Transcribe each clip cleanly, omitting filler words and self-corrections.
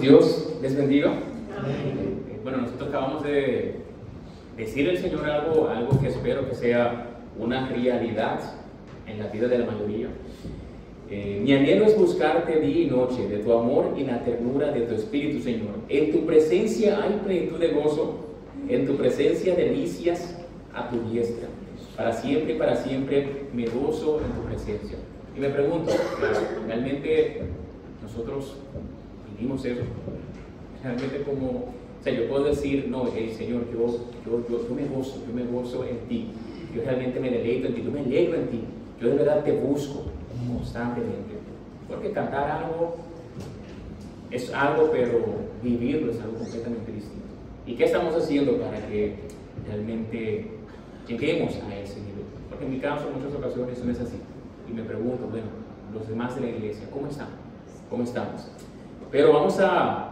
Dios les bendiga. Amén. Bueno, nosotros acabamos de decirle al Señor algo que espero que sea una realidad en la vida de la mayoría. Mi anhelo es buscarte día y noche, de tu amor y la ternura de tu Espíritu, Señor. En tu presencia hay plenitud de gozo, en tu presencia delicias a tu diestra. Para siempre me gozo en tu presencia. Y me pregunto, ¿realmente nosotros vivimos eso? Realmente yo puedo decir, no, Señor, yo me gozo en ti. Yo realmente me deleito en ti, yo me alegro en ti. Yo de verdad te busco constantemente. Porque cantar algo es algo, pero vivirlo es algo completamente distinto. ¿Y qué estamos haciendo para que realmente lleguemos a ese nivel? Porque en mi caso, en muchas ocasiones no es así. Y me pregunto, bueno, los demás de la iglesia, ¿cómo están? ¿Cómo estamos? Pero vamos a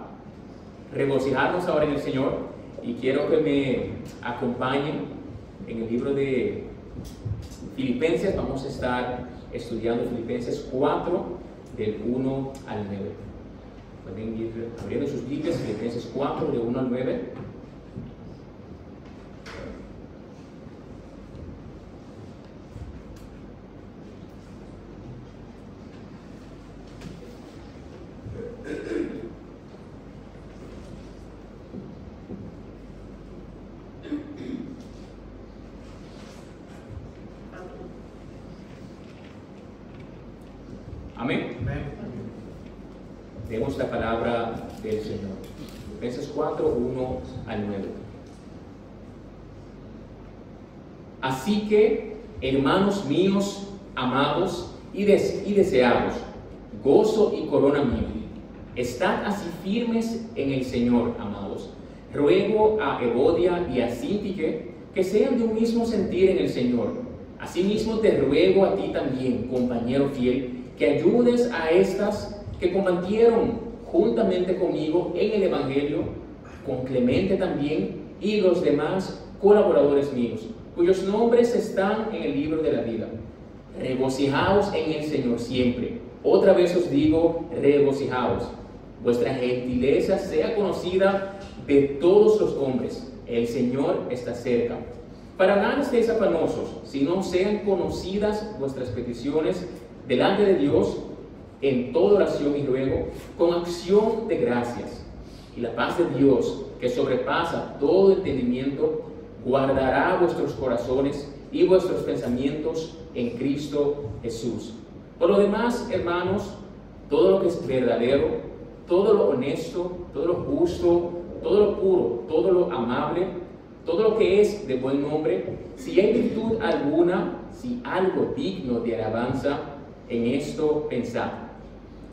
regocijarnos ahora en el Señor y quiero que me acompañen en el libro de Filipenses. Vamos a estar estudiando Filipenses 4 del 1 al 9. Pueden ir abriendo sus Biblias, Filipenses 4 del 1 al 9. Amén. Leemos la palabra del Señor. Filipenses 4, 1 al 9. Así que, hermanos míos, amados y deseados, gozo y corona mío, estad así firmes en el Señor, amados. Ruego a Evodia y a Síntique que sean de un mismo sentir en el Señor. Asimismo te ruego a ti también, compañero fiel, que ayudes a estas que combatieron juntamente conmigo en el Evangelio, con Clemente también y los demás colaboradores míos, cuyos nombres están en el libro de la vida. Regocijaos en el Señor siempre. Otra vez os digo, regocijaos. Vuestra gentileza sea conocida de todos los hombres. El Señor está cerca. Para nada estéis afanosos, sino sean conocidas vuestras peticiones delante de Dios en toda oración y ruego, con acción de gracias. Y la paz de Dios, que sobrepasa todo entendimiento, guardará vuestros corazones y vuestros pensamientos en Cristo Jesús. Por lo demás, hermanos, todo lo que es verdadero, todo lo honesto, todo lo justo, todo lo puro, todo lo amable, todo lo que es de buen nombre, si hay virtud alguna, si algo digno de alabanza, en esto pensad.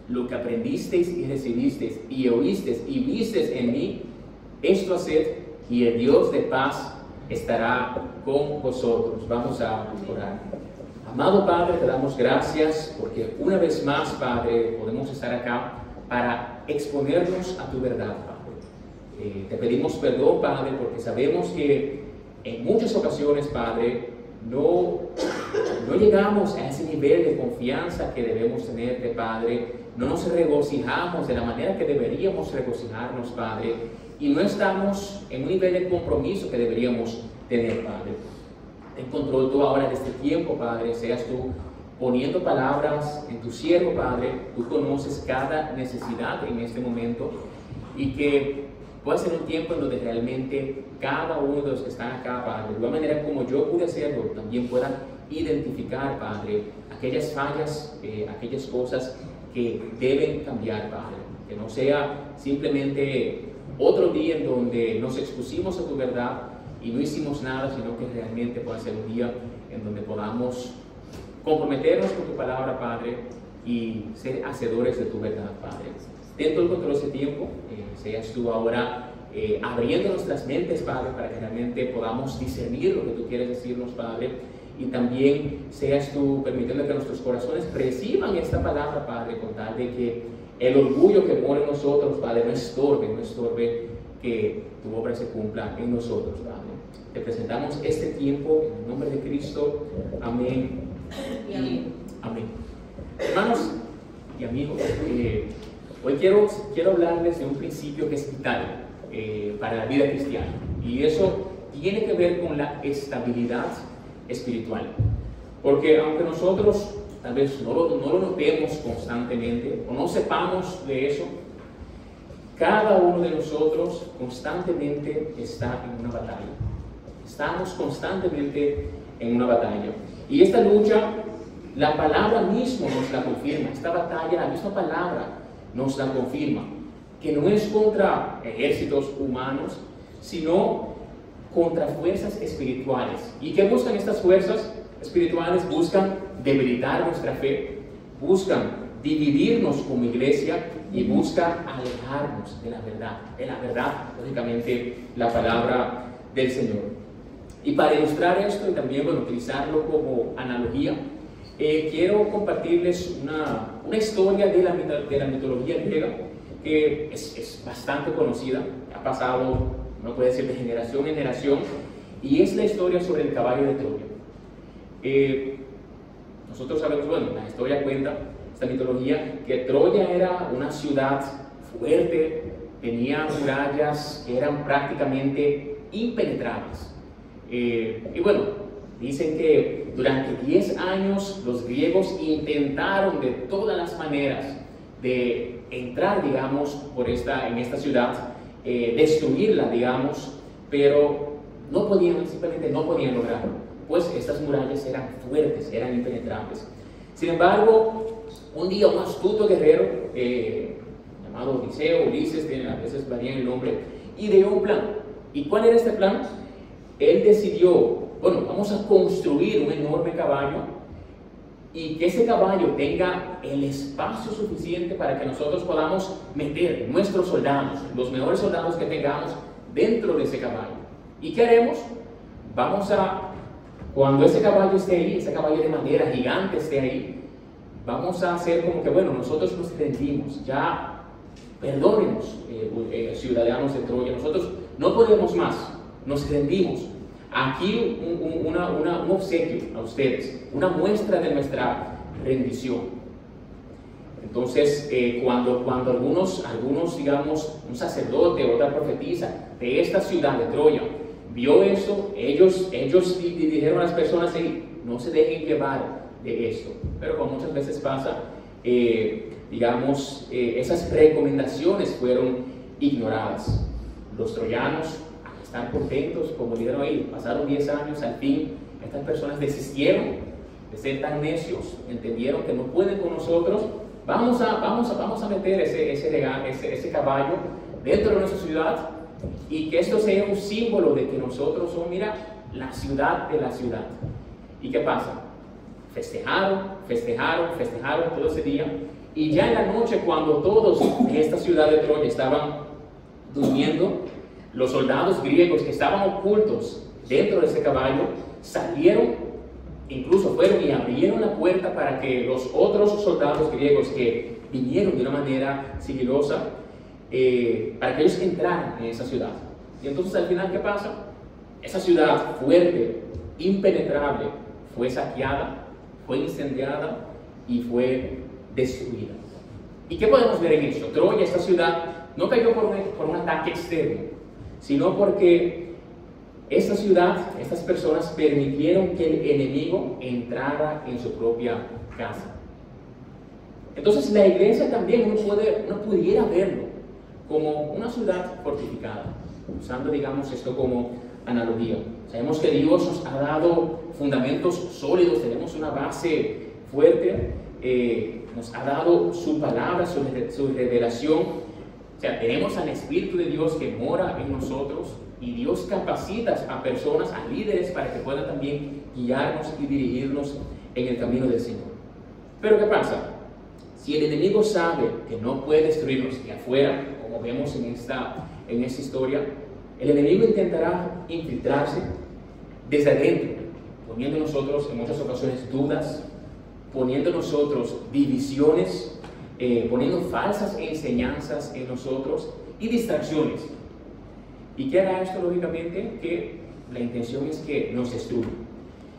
Lo que aprendisteis y recibisteis y oísteis y visteis en mí, esto haced, y el Dios de paz estará con vosotros. Vamos a orar. Amado Padre, te damos gracias porque una vez más, Padre, podemos estar acá para exponernos a tu verdad, Padre. Te pedimos perdón, Padre, porque sabemos que en muchas ocasiones, Padre, no llegamos a ese nivel de confianza que debemos tenerte, Padre. No nos regocijamos de la manera que deberíamos regocijarnos, Padre. Y no estamos en un nivel de compromiso que deberíamos tener, Padre. Ten control tú ahora de este tiempo, Padre. Seas tú poniendo palabras en tu siervo, Padre. Tú conoces cada necesidad en este momento. Y que pueda ser un tiempo en donde realmente cada uno de los que están acá, Padre, de igual manera como yo pude hacerlo, también puedan identificar, Padre, aquellas fallas, aquellas cosas que deben cambiar, Padre. Que no sea simplemente otro día en donde nos expusimos a tu verdad y no hicimos nada, sino que realmente pueda ser un día en donde podamos comprometernos con tu palabra, Padre, y ser hacedores de tu verdad, Padre. Ten todo el control de ese tiempo, seas tú ahora abriendo nuestras mentes, Padre, para que realmente podamos discernir lo que tú quieres decirnos, Padre, y también seas tú permitiendo que nuestros corazones reciban esta palabra, Padre, con tal de que el orgullo que pone en nosotros, Padre, no estorbe que tu obra se cumpla en nosotros, Padre. Te presentamos este tiempo en el nombre de Cristo. Amén y amén. Hermanos y amigos, Hoy quiero hablarles de un principio que es vital para la vida cristiana, y eso tiene que ver con la estabilidad espiritual. Porque aunque nosotros tal vez no lo notemos constantemente o no sepamos de eso, cada uno de nosotros constantemente está en una batalla. Estamos constantemente en una batalla. Y esta lucha, la palabra misma nos la confirma. Esta batalla, la misma palabra nos la confirma. Que no es contra ejércitos humanos, sino contra fuerzas espirituales. ¿Y qué buscan estas fuerzas espirituales? Buscan debilitar nuestra fe, buscan dividirnos como iglesia y buscan alejarnos de la verdad, lógicamente, la palabra del Señor. Y para ilustrar esto y también utilizarlo como analogía, quiero compartirles una historia de la mitología griega que es bastante conocida, ha pasado, uno puede decir, de generación en generación, y es la historia sobre el caballo de Troya. Nosotros sabemos, la historia cuenta, esta mitología, que Troya era una ciudad fuerte, tenía murallas que eran prácticamente impenetrables. Dicen que durante 10 años los griegos intentaron de todas las maneras de entrar, digamos, en esta ciudad, destruirla, digamos, pero simplemente no podían lograrlo, pues estas murallas eran fuertes, eran impenetrables. Sin embargo, un día un astuto guerrero llamado Odiseo, Ulises, a veces varía el nombre, ideó un plan. ¿Y cuál era este plan? Él decidió, vamos a construir un enorme caballo y que ese caballo tenga el espacio suficiente para que nosotros podamos meter nuestros soldados, los mejores soldados que tengamos, dentro de ese caballo. ¿Y qué haremos? Cuando ese caballo esté ahí, ese caballo de madera gigante esté ahí, vamos a hacer como que, nosotros nos rendimos, ya perdónenos, ciudadanos de Troya, nosotros no podemos más, nos rendimos. Aquí un obsequio a ustedes, una muestra de nuestra rendición. Entonces, cuando algunos, digamos, un sacerdote o otra profetisa de esta ciudad de Troya vio eso, ellos dijeron a las personas: no se dejen llevar de esto. Pero como muchas veces pasa, esas recomendaciones fueron ignoradas. Los troyanos, al estar contentos, como dijeron ahí, pasaron 10 años, al fin estas personas desistieron de ser tan necios, entendieron que no pueden con nosotros. Vamos a meter ese caballo dentro de nuestra ciudad, y que esto sea un símbolo de que nosotros somos, la ciudad de la ciudad. ¿Y qué pasa? Festejaron todo ese día, y ya en la noche, cuando todos en esta ciudad de Troya estaban durmiendo, los soldados griegos que estaban ocultos dentro de ese caballo salieron, incluso fueron y abrieron la puerta para que los otros soldados griegos que vinieron de una manera sigilosa, para que ellos entraran en esa ciudad. Y entonces, al final, ¿qué pasa? Esa ciudad fuerte, impenetrable, fue saqueada, fue incendiada y fue destruida. ¿Y qué podemos ver en eso? Troya, esta ciudad, no cayó por un ataque externo, sino porque esta ciudad, estas personas permitieron que el enemigo entrara en su propia casa. Entonces, la iglesia también uno pudiera verlo como una ciudad fortificada, usando, digamos, esto como analogía. Sabemos que Dios nos ha dado fundamentos sólidos, tenemos una base fuerte, nos ha dado su palabra, su revelación. O sea, tenemos al Espíritu de Dios que mora en nosotros, y Dios capacita a personas, a líderes, para que puedan también guiarnos y dirigirnos en el camino del Señor. Pero ¿qué pasa? Si el enemigo sabe que no puede destruirnos de afuera, como vemos en esta historia, el enemigo intentará infiltrarse desde adentro, poniendo en nosotros en muchas ocasiones dudas, poniendo en nosotros divisiones, poniendo falsas enseñanzas en nosotros y distracciones. ¿Y qué hará esto? Lógicamente, que la intención es que nos destruya.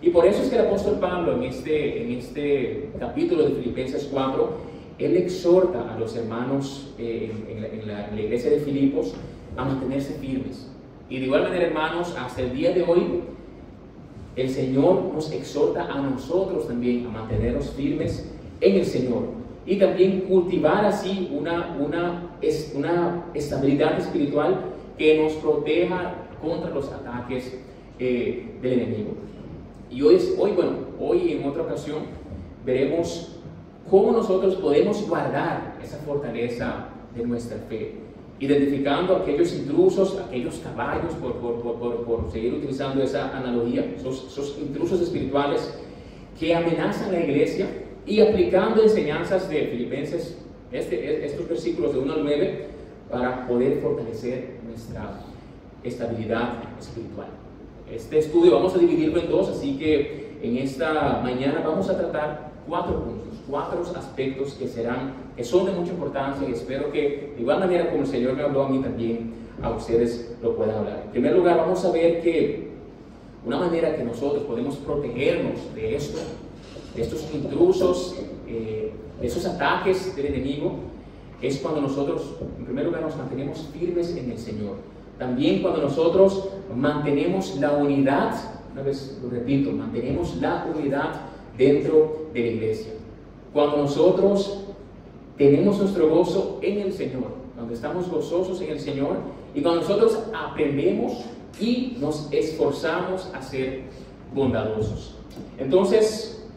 Y por eso es que el apóstol Pablo en este capítulo de Filipenses 4 él exhorta a los hermanos en la iglesia de Filipos a mantenerse firmes. Y de igual manera, hermanos, hasta el día de hoy, el Señor nos exhorta a nosotros también a mantenernos firmes en el Señor y también cultivar así una estabilidad espiritual que nos proteja contra los ataques del enemigo. Y hoy en otra ocasión veremos cómo nosotros podemos guardar esa fortaleza de nuestra fe, identificando aquellos intrusos, aquellos caballos, por seguir utilizando esa analogía, esos intrusos espirituales que amenazan la iglesia, y aplicando enseñanzas de Filipenses, estos versículos de 1 al 9, para poder fortalecer nuestra estabilidad espiritual. Este estudio vamos a dividirlo en dos, así que en esta mañana vamos a tratar 4 puntos, 4 aspectos que son de mucha importancia, y espero que de igual manera como el Señor me habló a mí también, a ustedes lo puedan hablar. En primer lugar, vamos a ver que una manera que nosotros podemos protegernos de esto, de estos intrusos, de esos ataques del enemigo, es cuando nosotros, en primer lugar, nos mantenemos firmes en el Señor. También cuando nosotros mantenemos la unidad, una vez lo repito, mantenemos la unidad dentro de la iglesia. Cuando nosotros tenemos nuestro gozo en el Señor, cuando estamos gozosos en el Señor, y cuando nosotros aprendemos y nos esforzamos a ser bondadosos. Entonces,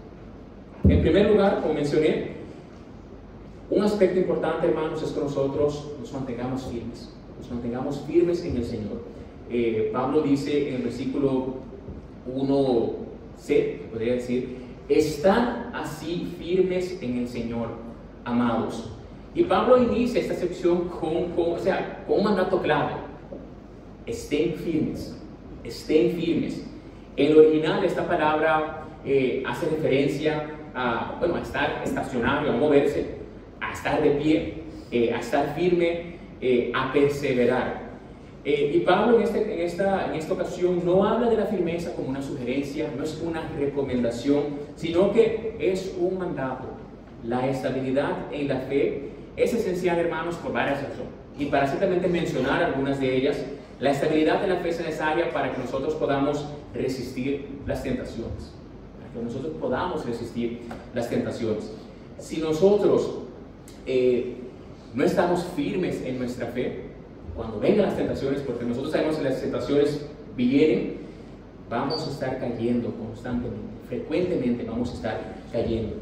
en primer lugar, como mencioné, un aspecto importante, hermanos, es que nosotros nos mantengamos firmes en el Señor. Pablo dice en el versículo 1c, podría decir, están así firmes en el Señor, amados. Y Pablo inicia esta sección con un mandato clave: estén firmes, estén firmes. En el original, esta palabra hace referencia a estar estacionario, a moverse, a estar de pie, a estar firme, a perseverar. Y Pablo en esta ocasión no habla de la firmeza como una sugerencia, no es una recomendación, sino que es un mandato. La estabilidad en la fe es esencial, hermanos, por varias razones. Y para simplemente mencionar algunas de ellas, la estabilidad en la fe es necesaria para que nosotros podamos resistir las tentaciones. Para que nosotros podamos resistir las tentaciones. Si nosotros no estamos firmes en nuestra fe, cuando vengan las tentaciones, porque nosotros sabemos que las tentaciones vienen, vamos a estar cayendo constantemente, frecuentemente vamos a estar cayendo.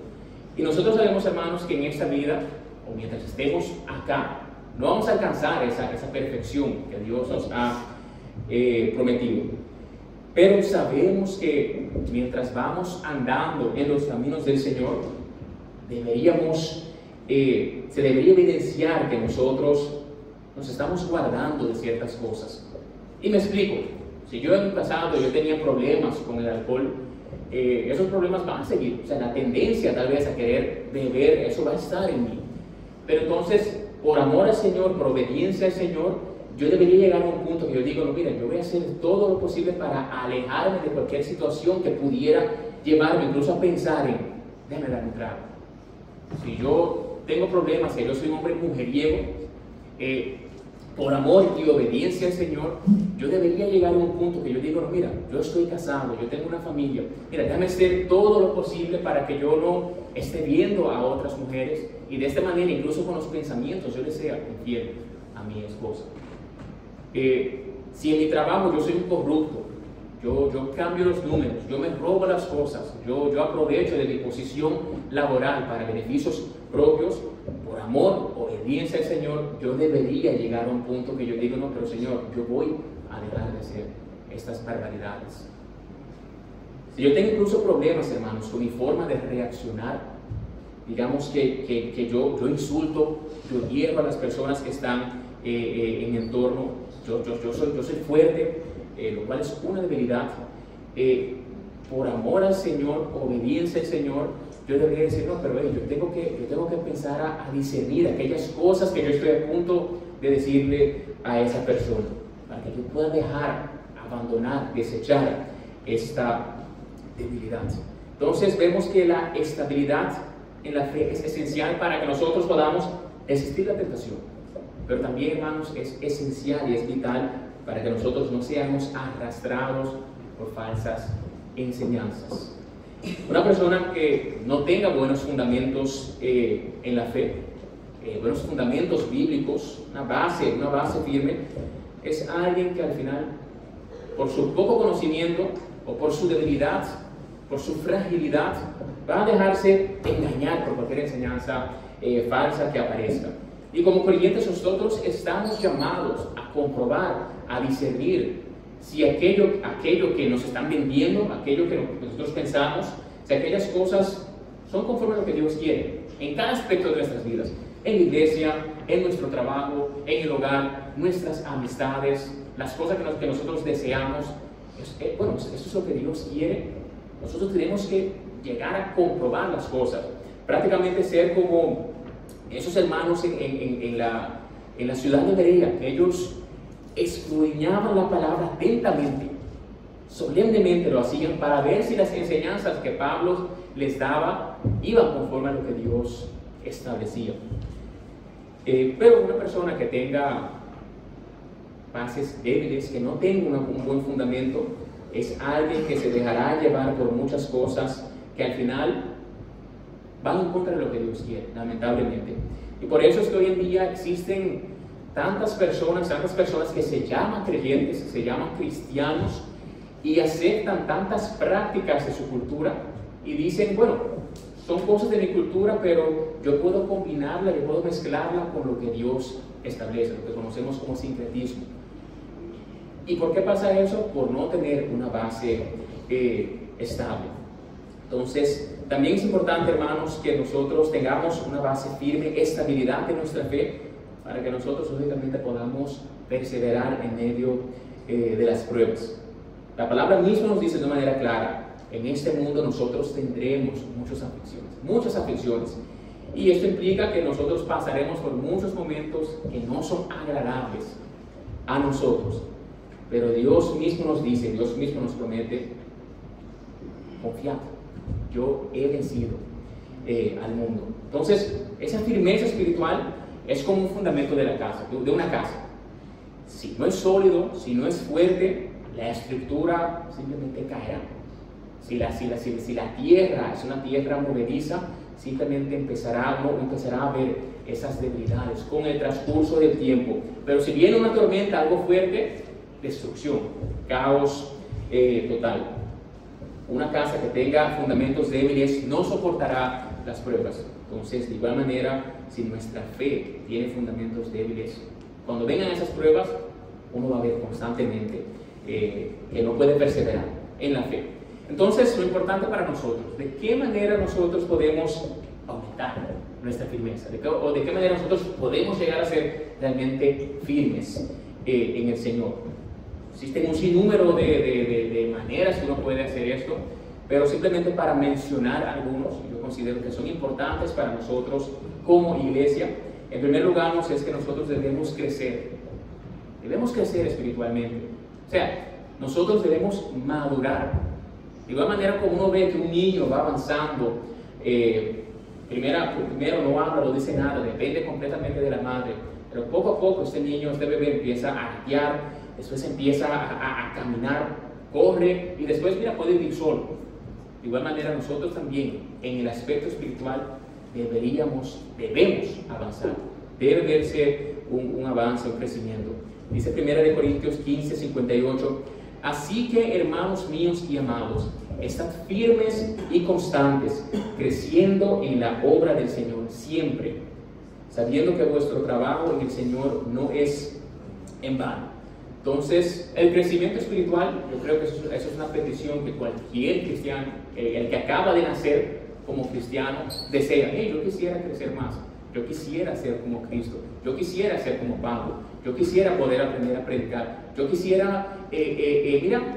Y nosotros sabemos, hermanos, que en esta vida, o mientras estemos acá, no vamos a alcanzar esa perfección que Dios nos ha prometido. Pero sabemos que mientras vamos andando en los caminos del Señor, se debería evidenciar que nosotros nos estamos guardando de ciertas cosas. Y me explico. Si yo en el pasado yo tenía problemas con el alcohol, esos problemas van a seguir. O sea, la tendencia tal vez a querer beber, eso va a estar en mí. Pero entonces, por amor al Señor, por obediencia al Señor, yo debería llegar a un punto que yo digo, no, mira, yo voy a hacer todo lo posible para alejarme de cualquier situación que pudiera llevarme incluso a pensar en, déjame dar un trago. Si yo tengo problemas, si yo soy un hombre mujeriego, por amor y obediencia al Señor, yo debería llegar a un punto que yo digo, no, mira, yo estoy casado, yo tengo una familia, mira, déjame hacer todo lo posible para que yo no esté viendo a otras mujeres, y de esta manera, incluso con los pensamientos, yo le sea infiel a mi esposa. Si en mi trabajo yo soy un corrupto, yo cambio los números, yo me robo las cosas, yo aprovecho de mi posición laboral para beneficios propios, por amor, obediencia al Señor, yo debería llegar a un punto que yo digo, no, pero Señor, yo voy a dejar de hacer estas barbaridades. Si yo tengo incluso problemas, hermanos, con mi forma de reaccionar, digamos que yo insulto, yo hierro a las personas que están en mi entorno, yo soy fuerte, lo cual es una debilidad. Por amor al Señor, obediencia al Señor, yo debería decir, no, pero yo tengo que empezar a discernir aquellas cosas que yo estoy a punto de decirle a esa persona, para que yo pueda dejar, abandonar, desechar esta debilidad. Entonces vemos que la estabilidad en la fe es esencial para que nosotros podamos resistir la tentación. Pero también, hermanos, es esencial y es vital para que nosotros no seamos arrastrados por falsas enseñanzas. Una persona que no tenga buenos fundamentos en la fe, buenos fundamentos bíblicos, una base firme, es alguien que al final, por su poco conocimiento o por su debilidad, por su fragilidad, va a dejarse engañar por cualquier enseñanza falsa que aparezca. Y como creyentes nosotros estamos llamados a comprobar, a discernir si aquello que nos están vendiendo, aquello que nosotros pensamos, si aquellas cosas son conforme a lo que Dios quiere, en cada aspecto de nuestras vidas, en la iglesia, en nuestro trabajo, en el hogar, nuestras amistades, las cosas que nosotros deseamos. Bueno, eso es lo que Dios quiere. Nosotros tenemos que llegar a comprobar las cosas, prácticamente ser como esos hermanos en la ciudad de Berea, que ellos escudriñaban la palabra atentamente, solemnemente lo hacían para ver si las enseñanzas que Pablo les daba iban conforme a lo que Dios establecía. Pero una persona que tenga bases débiles, que no tenga un buen fundamento, es alguien que se dejará llevar por muchas cosas que al final van en contra de lo que Dios quiere, lamentablemente. Y por eso es que hoy en día existen tantas personas que se llaman creyentes, se llaman cristianos y aceptan tantas prácticas de su cultura y dicen, bueno, son cosas de mi cultura, pero yo puedo combinarla, yo puedo mezclarla con lo que Dios establece, lo que conocemos como sincretismo. ¿Y por qué pasa eso? Por no tener una base estable. Entonces, también es importante, hermanos, que nosotros tengamos una base firme, estabilidad de nuestra fe, para que nosotros únicamente podamos perseverar en medio de las pruebas. La palabra misma nos dice de una manera clara, en este mundo nosotros tendremos muchas aflicciones. Y esto implica que nosotros pasaremos por muchos momentos que no son agradables a nosotros. Pero Dios mismo nos dice, Dios mismo nos promete, confiad, yo he vencido al mundo. Entonces, esa firmeza espiritual es como un fundamento de la casa, de una casa. Si no es sólido, si no es fuerte, la estructura simplemente caerá. Si la tierra es una tierra movediza, simplemente empezará a ver esas debilidades con el transcurso del tiempo. Pero si viene una tormenta, algo fuerte, destrucción, caos total. Una casa que tenga fundamentos débiles no soportará las pruebas. Entonces, de igual manera, si nuestra fe tiene fundamentos débiles, cuando vengan esas pruebas, uno va a ver constantemente que no puede perseverar en la fe. Entonces, lo importante para nosotros, ¿de qué manera nosotros podemos aumentar nuestra firmeza? ¿O de qué manera nosotros podemos llegar a ser realmente firmes en el Señor? Existen un sinnúmero de maneras que uno puede hacer esto, pero simplemente para mencionar algunos, yo considero que son importantes para nosotros como iglesia. En primer lugar, es que nosotros debemos crecer espiritualmente. O sea, nosotros debemos madurar. De igual manera como uno ve que un niño va avanzando, primero no habla, no dice nada, depende completamente de la madre, pero poco a poco este bebé empieza a gatear, después empieza a caminar, corre y después puede vivir solo. De igual manera nosotros también en el aspecto espiritual debemos avanzar, debe verse un avance, un crecimiento. Dice 1 Corintios 15, 58, así que, hermanos míos y amados, estad firmes y constantes, creciendo en la obra del Señor siempre, sabiendo que vuestro trabajo en el Señor no es en vano. Entonces, el crecimiento espiritual, yo creo que eso es una petición que cualquier cristiano, el que acaba de nacer como cristiano, desea. Yo quisiera crecer más, yo quisiera ser como Cristo, yo quisiera ser como Pablo, yo quisiera poder aprender a predicar, yo quisiera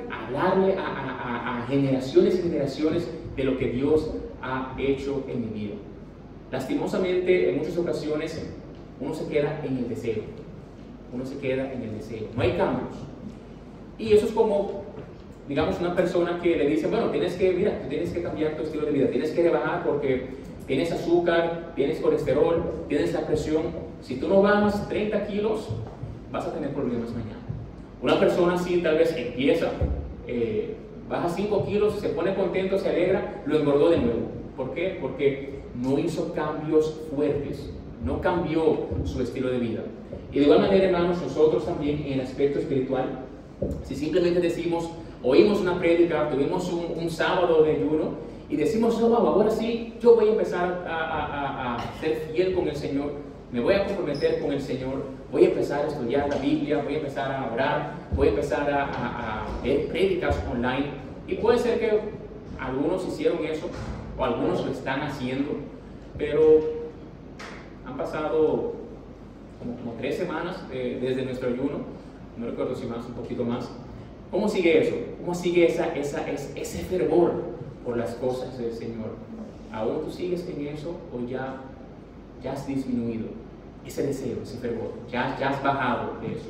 hablarle a generaciones y generaciones de lo que Dios ha hecho en mi vida. Lastimosamente, en muchas ocasiones, uno se queda en el deseo. No hay cambios. Y eso es como, digamos, una persona que le dice, bueno, tú tienes que cambiar tu estilo de vida, tienes que rebajar porque tienes azúcar, tienes colesterol, tienes la presión. Si tú no bajas 30 kilos, vas a tener problemas mañana. Una persona así tal vez empieza, baja 5 kilos, se pone contento, se alegra, lo engordó de nuevo. ¿Por qué? Porque no hizo cambios fuertes, no cambió su estilo de vida. Y de igual manera, hermanos, nosotros también en el aspecto espiritual, si simplemente decimos, oímos una prédica, tuvimos un sábado de ayuno y decimos, no, vamos, ahora sí, yo voy a empezar a ser fiel con el Señor, me voy a comprometer con el Señor, voy a empezar a estudiar la Biblia, voy a empezar a orar, voy a empezar a ver prédicas online. Y puede ser que algunos hicieron eso o algunos lo están haciendo, pero han pasado como 3 semanas desde nuestro ayuno, no recuerdo si más, un poquito más. ¿Cómo sigue eso? ¿Cómo sigue ese fervor por las cosas del Señor? ¿Aún tú sigues en eso o ya has disminuido ese deseo, ese fervor? ¿Ya has bajado de eso?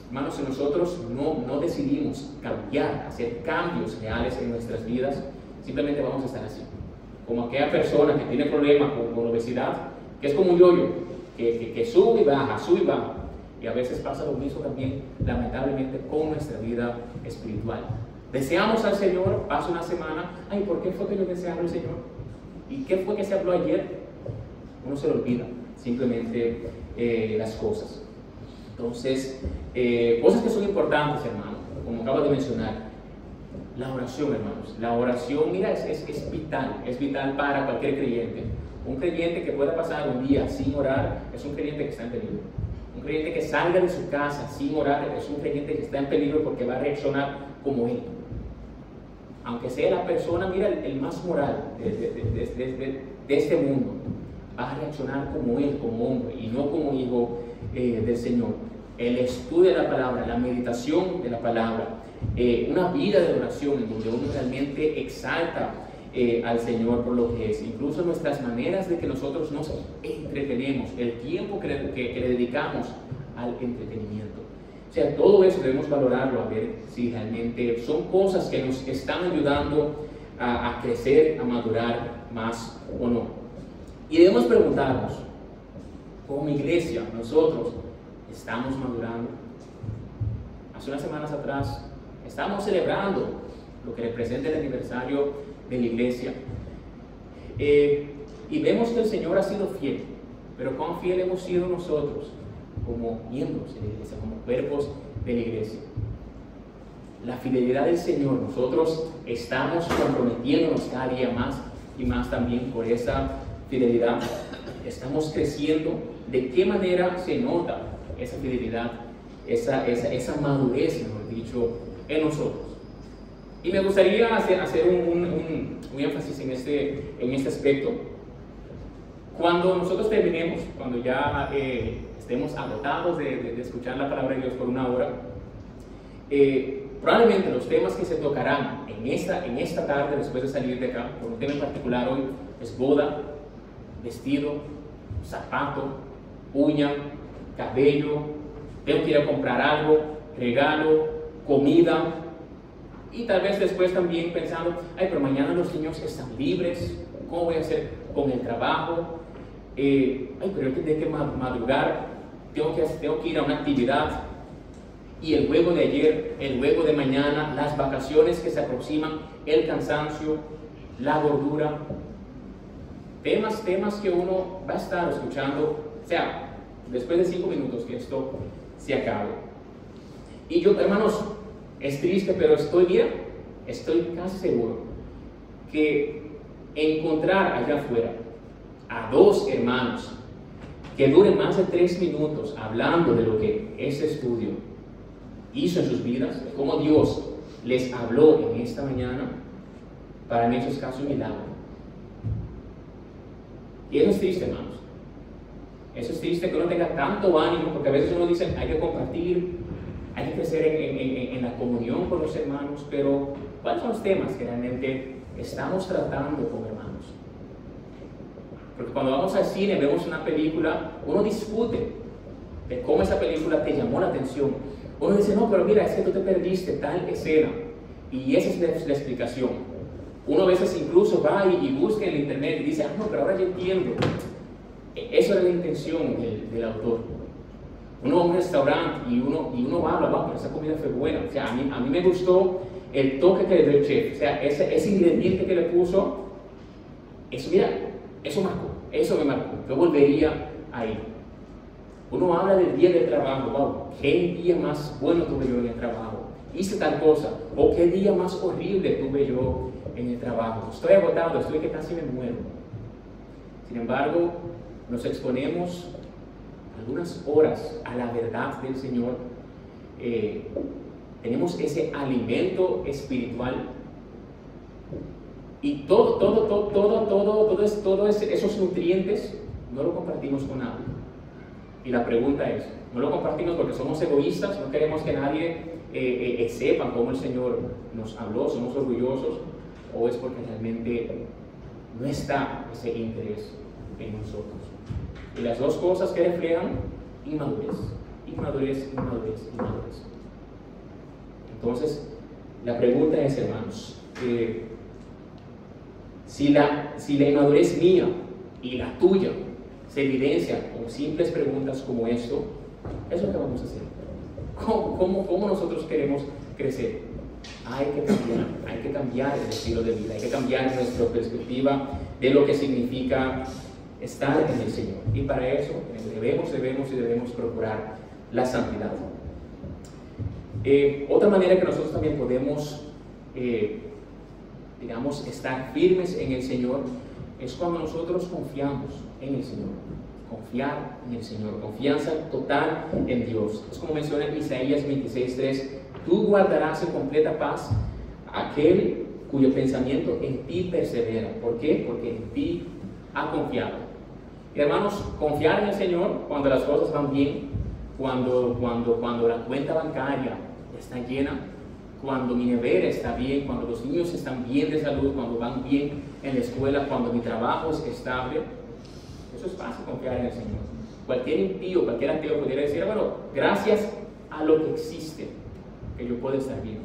Hermanos, si nosotros no decidimos cambiar, hacer cambios reales en nuestras vidas, simplemente vamos a estar así. Como aquella persona que tiene problemas con obesidad, que es como un yoyo, que sube y baja, sube y baja. Y a veces pasa lo mismo también, lamentablemente, con nuestra vida espiritual. Deseamos al Señor, pasa una semana, ay, ¿por qué fue que yo deseaba al Señor? ¿Y qué fue que se habló ayer? Uno se le olvida simplemente las cosas. Entonces, cosas que son importantes, hermanos, como acabo de mencionar. La oración, hermanos. La oración, mira, es vital para cualquier creyente. Un creyente que pueda pasar un día sin orar es un creyente que está en peligro. Un creyente que salga de su casa sin orar es un creyente que está en peligro porque va a reaccionar como él. Aunque sea la persona, mira, el más moral de este mundo, va a reaccionar como él, como hombre, y no como hijo del Señor. El estudio de la palabra, la meditación de la palabra, una vida de oración en donde uno realmente exalta al Señor por lo que es. Incluso nuestras maneras de que nosotros nos entretenemos, el tiempo que le dedicamos al entretenimiento. O sea, todo eso debemos valorarlo, a ver si realmente son cosas que nos están ayudando a crecer, a madurar más o no. Y debemos preguntarnos, como iglesia, nosotros estamos madurando. Hace unas semanas atrás estamos celebrando lo que representa el aniversario de la iglesia. Y vemos que el Señor ha sido fiel, pero cuán fiel hemos sido nosotros como miembros de la iglesia, como cuerpos de la iglesia. La fidelidad del Señor, nosotros estamos comprometiéndonos cada día más y más también por esa fidelidad. Estamos creciendo. ¿De qué manera se nota esa fidelidad, esa madurez, mejor dicho, en nosotros? Y me gustaría hacer un énfasis en este aspecto. Cuando nosotros terminemos, cuando ya estemos agotados de escuchar la palabra de Dios por una hora, probablemente los temas que se tocarán en esta tarde, después de salir de acá, por un tema en particular hoy, es boda, vestido, zapato, uña, cabello, tengo que ir a comprar algo, regalo, comida. Y tal vez después también pensando, ay, pero mañana los niños están libres, ¿cómo voy a hacer con el trabajo? Ay, pero yo tendré que madrugar, tengo que ir a una actividad. Y el juego de ayer, el juego de mañana, las vacaciones que se aproximan, el cansancio, la gordura. Temas que uno va a estar escuchando, o sea, después de 5 minutos que esto se acabe. Y yo, hermanos, es triste, pero estoy casi seguro que encontrar allá afuera a 2 hermanos que duren más de 3 minutos hablando de lo que ese estudio hizo en sus vidas, de cómo Dios les habló en esta mañana, para mí eso es casi un milagro. Y eso es triste, hermanos. Eso es triste que uno tenga tanto ánimo, porque a veces uno dice, hay que compartir, hay que crecer en la comunión con los hermanos, pero ¿cuáles son los temas que realmente estamos tratando con hermanos? Porque cuando vamos al cine, vemos una película, uno discute de cómo esa película te llamó la atención. Uno dice, no, pero mira, es que tú te perdiste tal escena. Y esa es la explicación. Uno a veces incluso va y busca en el internet y dice, no, pero ahora yo entiendo. Eso era la intención del autor. Uno va a un restaurante y uno habla, wow, pero esa comida fue buena. O sea, a mí me gustó el toque que le dio el chef. O sea, ese ingrediente que le puso, eso, mira, eso me marcó. Yo volvería ahí. Uno habla del día del trabajo, wow, qué día más bueno tuve yo en el trabajo. Hice tal cosa, o qué día más horrible tuve yo en el trabajo. Estoy agotado, estoy que casi me muero. Sin embargo, nos exponemos algunas horas a la verdad del Señor. Tenemos ese alimento espiritual y todos esos nutrientes no lo compartimos con nadie. Y la pregunta es, ¿no lo compartimos porque somos egoístas? ¿No queremos que nadie sepa cómo el Señor nos habló? ¿Somos orgullosos? ¿O es porque realmente no está ese interés en nosotros? Y las dos cosas que reflejan, inmadurez. Entonces, la pregunta es, hermanos, si la inmadurez mía y la tuya se evidencia con simples preguntas como esto, es lo que vamos a hacer. ¿Cómo nosotros queremos crecer? Hay que cambiar el estilo de vida, hay que cambiar nuestra perspectiva de lo que significa estar en el Señor. Y para eso debemos procurar la santidad. Otra manera que nosotros también podemos, estar firmes en el Señor es cuando nosotros confiamos en el Señor. Confiar en el Señor, confianza total en Dios. Es como menciona en Isaías 26:3, tú guardarás en completa paz aquel cuyo pensamiento en ti persevera. ¿Por qué? Porque en ti ha confiado. Y hermanos, confiar en el Señor cuando las cosas van bien, cuando la cuenta bancaria está llena, cuando mi nevera está bien, cuando los niños están bien de salud, cuando van bien en la escuela, cuando mi trabajo es estable. Eso es fácil, confiar en el Señor. Cualquier impío, cualquier ateo pudiera decir, bueno, gracias a lo que existe, que yo puedo estar bien.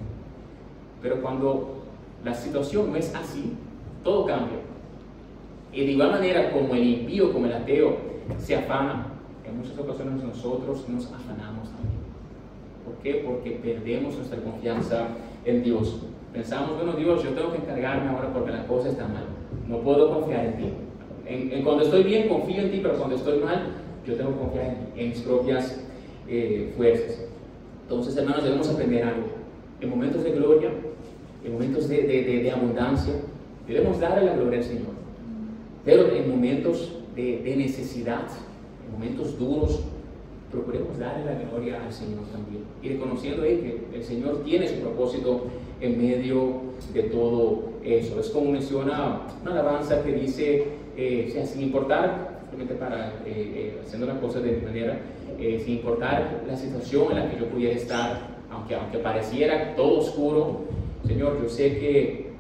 Pero cuando la situación no es así, todo cambia. Y de igual manera como el impío, como el ateo, se afana, en muchas ocasiones nosotros nos afanamos también. ¿Por qué? Porque perdemos nuestra confianza en Dios. Pensamos, bueno, Dios, yo tengo que encargarme ahora porque la cosa está mal. No puedo confiar en ti. Cuando estoy bien, confío en ti, pero cuando estoy mal, yo tengo que confiar en mis propias fuerzas. Entonces, hermanos, debemos aprender algo. En momentos de gloria, en momentos de abundancia, debemos darle la gloria al Señor. Pero en momentos de necesidad, en momentos duros, procuremos darle la gloria al Señor también. Y reconociendo que el Señor tiene su propósito en medio de todo eso. Es como menciona una alabanza que dice, sin importar, simplemente para haciendo las cosas de mi manera, sin importar la situación en la que yo pudiera estar, aunque pareciera todo oscuro, Señor, yo sé que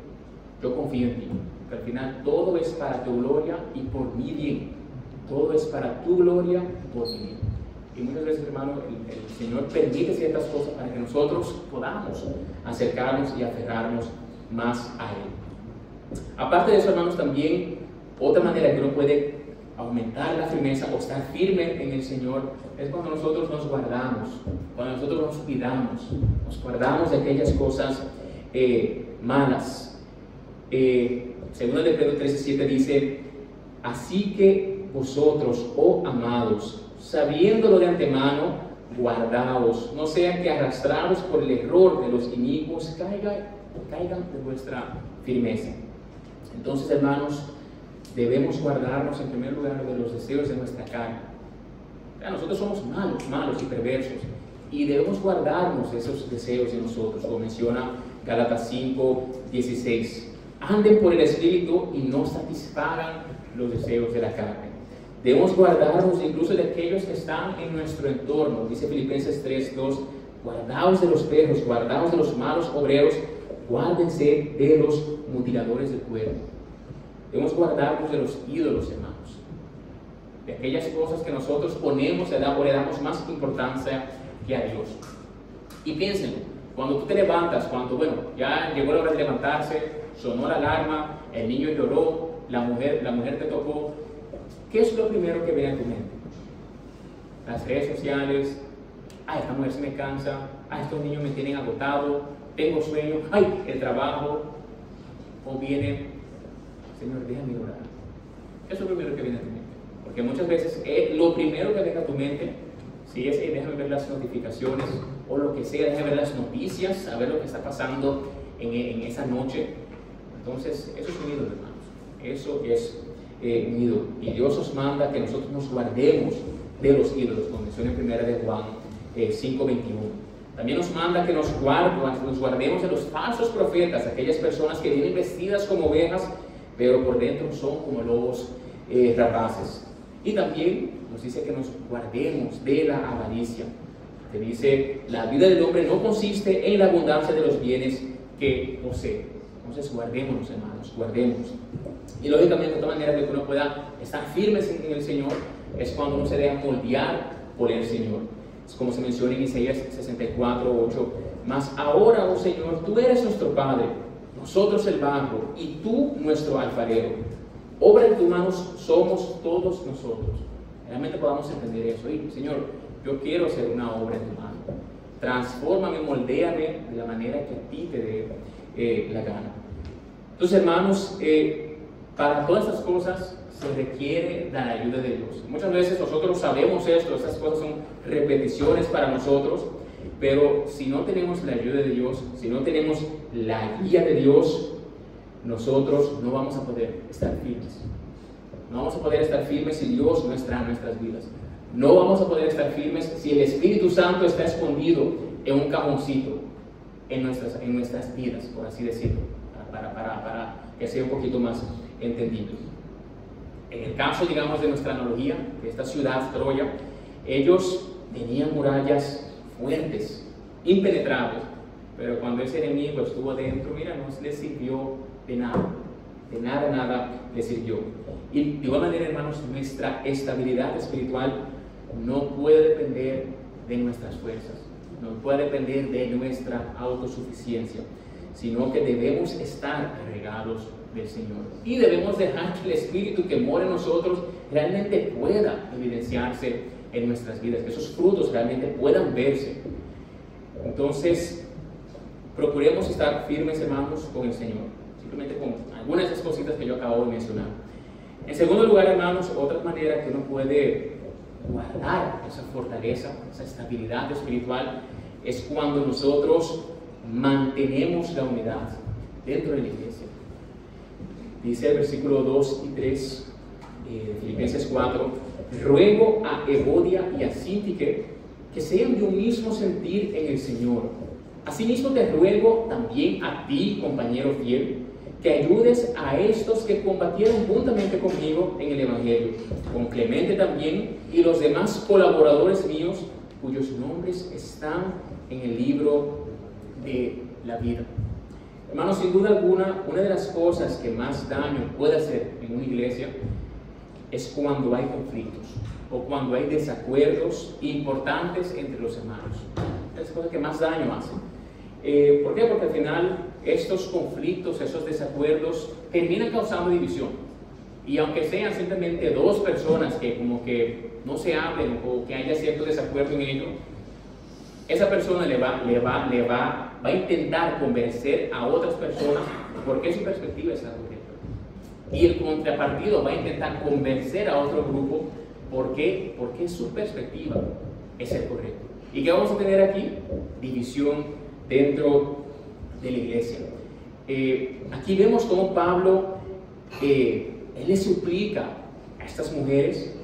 yo confío en ti, que al final todo es para tu gloria y por mi bien. Todo es para tu gloria y por mi bien. Y muchas veces, hermano, el Señor permite ciertas cosas para que nosotros podamos acercarnos y aferrarnos más a Él. Aparte de eso, hermanos, también otra manera que uno puede aumentar la firmeza o estar firme en el Señor es cuando nosotros nos guardamos, cuando nosotros nos cuidamos, nos guardamos de aquellas cosas malas. Según de Pedro 13:7 dice, así que vosotros, oh amados, sabiéndolo de antemano, guardaos, no sea que arrastrados por el error de los inicuos caigan de vuestra firmeza. Entonces, hermanos, debemos guardarnos en primer lugar de los deseos de nuestra carne. Nosotros somos malos y perversos, y debemos guardarnos de esos deseos de nosotros, como menciona Gálatas 5:16. Anden por el Espíritu y no satisfagan los deseos de la carne. Debemos guardarnos incluso de aquellos que están en nuestro entorno. Dice Filipenses 3:2, guardaos de los perros, guardaos de los malos obreros, guárdense de los mutiladores del cuerpo. Debemos guardarnos de los ídolos, hermanos, de aquellas cosas que nosotros ponemos o le damos más importancia que a Dios. Y piénsenlo, Cuando tú te levantas, cuando, bueno, ya llegó la hora de levantarse, sonó la alarma, el niño lloró, la mujer te tocó, ¿qué es lo primero que viene a tu mente? Las redes sociales, ay, esta mujer se me cansa, ay, estos niños me tienen agotado, tengo sueño, ay, el trabajo, o viene, Señor, déjame orar. Eso es lo primero que viene a tu mente. Porque muchas veces lo primero que venga a tu mente, si es, déjame ver las notificaciones, o lo que sea, déjame ver las noticias, saber lo que está pasando en esa noche. Entonces, eso es un ídolo, hermanos. Eso es un ídolo. Y Dios nos manda que nosotros nos guardemos de los ídolos, como menciona en 1 de Juan 5:21. También nos manda que nos guardemos de los falsos profetas, aquellas personas que vienen vestidas como ovejas, pero por dentro son como lobos rapaces. Y también nos dice que nos guardemos de la avaricia. Te dice, la vida del hombre no consiste en la abundancia de los bienes que posee. Entonces guardémonos, hermanos, guardemos. Y lógicamente otra manera de que uno pueda estar firmes en el Señor es cuando uno se deja moldear por el Señor. Es como se menciona en Isaías 64:8. Mas ahora, oh Señor, tú eres nuestro Padre, nosotros el barro, y tú nuestro alfarero. Obra de tus manos somos todos nosotros. Realmente podamos entender eso. Y, Señor, yo quiero ser una obra de tu mano. Transfórmame, moldéame de la manera que a ti te dé la gana. Entonces, hermanos, para todas estas cosas se requiere la ayuda de Dios. Muchas veces nosotros sabemos esto, estas cosas son repeticiones para nosotros, pero si no tenemos la ayuda de Dios, si no tenemos la guía de Dios, nosotros no vamos a poder estar firmes. No vamos a poder estar firmes si Dios no está en nuestras vidas. No vamos a poder estar firmes si el Espíritu Santo está escondido en un cajoncito en nuestras vidas, por así decirlo, para que sea un poquito más entendible. En el caso, digamos, de nuestra analogía, de esta ciudad, Troya, ellos tenían murallas fuertes, impenetrables, pero cuando ese enemigo estuvo adentro, mira, no les sirvió de nada les sirvió. Y de igual manera, hermanos, nuestra estabilidad espiritual no puede depender de nuestras fuerzas, no puede depender de nuestra autosuficiencia, sino que debemos estar regados del Señor. Y debemos dejar que el Espíritu que mora en nosotros realmente pueda evidenciarse en nuestras vidas, que esos frutos realmente puedan verse. Entonces, procuremos estar firmes, hermanos, con el Señor, simplemente con algunas de esas cositas que yo acabo de mencionar. En segundo lugar, hermanos, otra manera que uno puede guardar esa fortaleza, esa estabilidad espiritual, es cuando nosotros mantenemos la unidad dentro de la iglesia. Dice el versículo 2 y 3 de Filipenses 4: ruego a Evodia y a Síntique que sean de un mismo sentir en el Señor. Asimismo te ruego también a ti, compañero fiel, que ayudes a estos que combatieron juntamente conmigo en el Evangelio, con Clemente también y los demás colaboradores míos, cuyos nombres están en el libro de la vida. Hermanos, sin duda alguna, una de las cosas que más daño puede hacer en una iglesia es cuando hay conflictos o cuando hay desacuerdos importantes entre los hermanos. Es la cosa que más daño hace. ¿Por qué? Porque al final estos conflictos, esos desacuerdos terminan causando división. Y aunque sean simplemente dos personas que como que no se hablen o que haya cierto desacuerdo en ello, esa persona va a intentar convencer a otras personas porque su perspectiva es la correcta. Y el contrapartido va a intentar convencer a otro grupo porque su perspectiva es el correcto. ¿Y qué vamos a tener aquí? División dentro de la iglesia. Aquí vemos cómo Pablo, él le suplica a estas mujeres,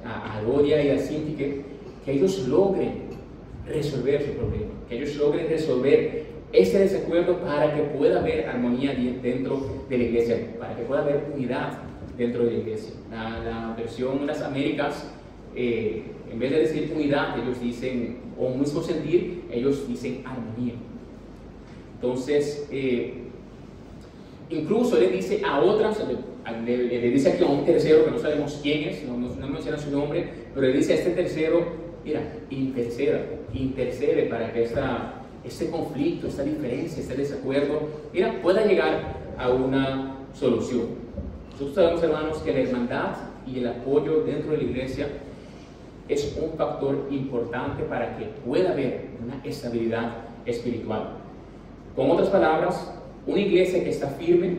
a Evodia y a Síntique, que ellos logren resolver su problema, que ellos logren resolver este desacuerdo para que pueda haber armonía dentro de la iglesia, para que pueda haber unidad dentro de la iglesia. La versión de las Américas, en vez de decir unidad, ellos dicen, o un mismo sentir, ellos dicen armonía. Entonces, incluso le dice a otras, le dice aquí a un tercero que no sabemos quién es, no menciona su nombre, pero le dice a este tercero: mira, intercede para que este conflicto, esta diferencia, este desacuerdo, mira, pueda llegar a una solución. Nosotros sabemos, hermanos, que la hermandad y el apoyo dentro de la iglesia es un factor importante para que pueda haber una estabilidad espiritual. Con otras palabras, una iglesia que está firme,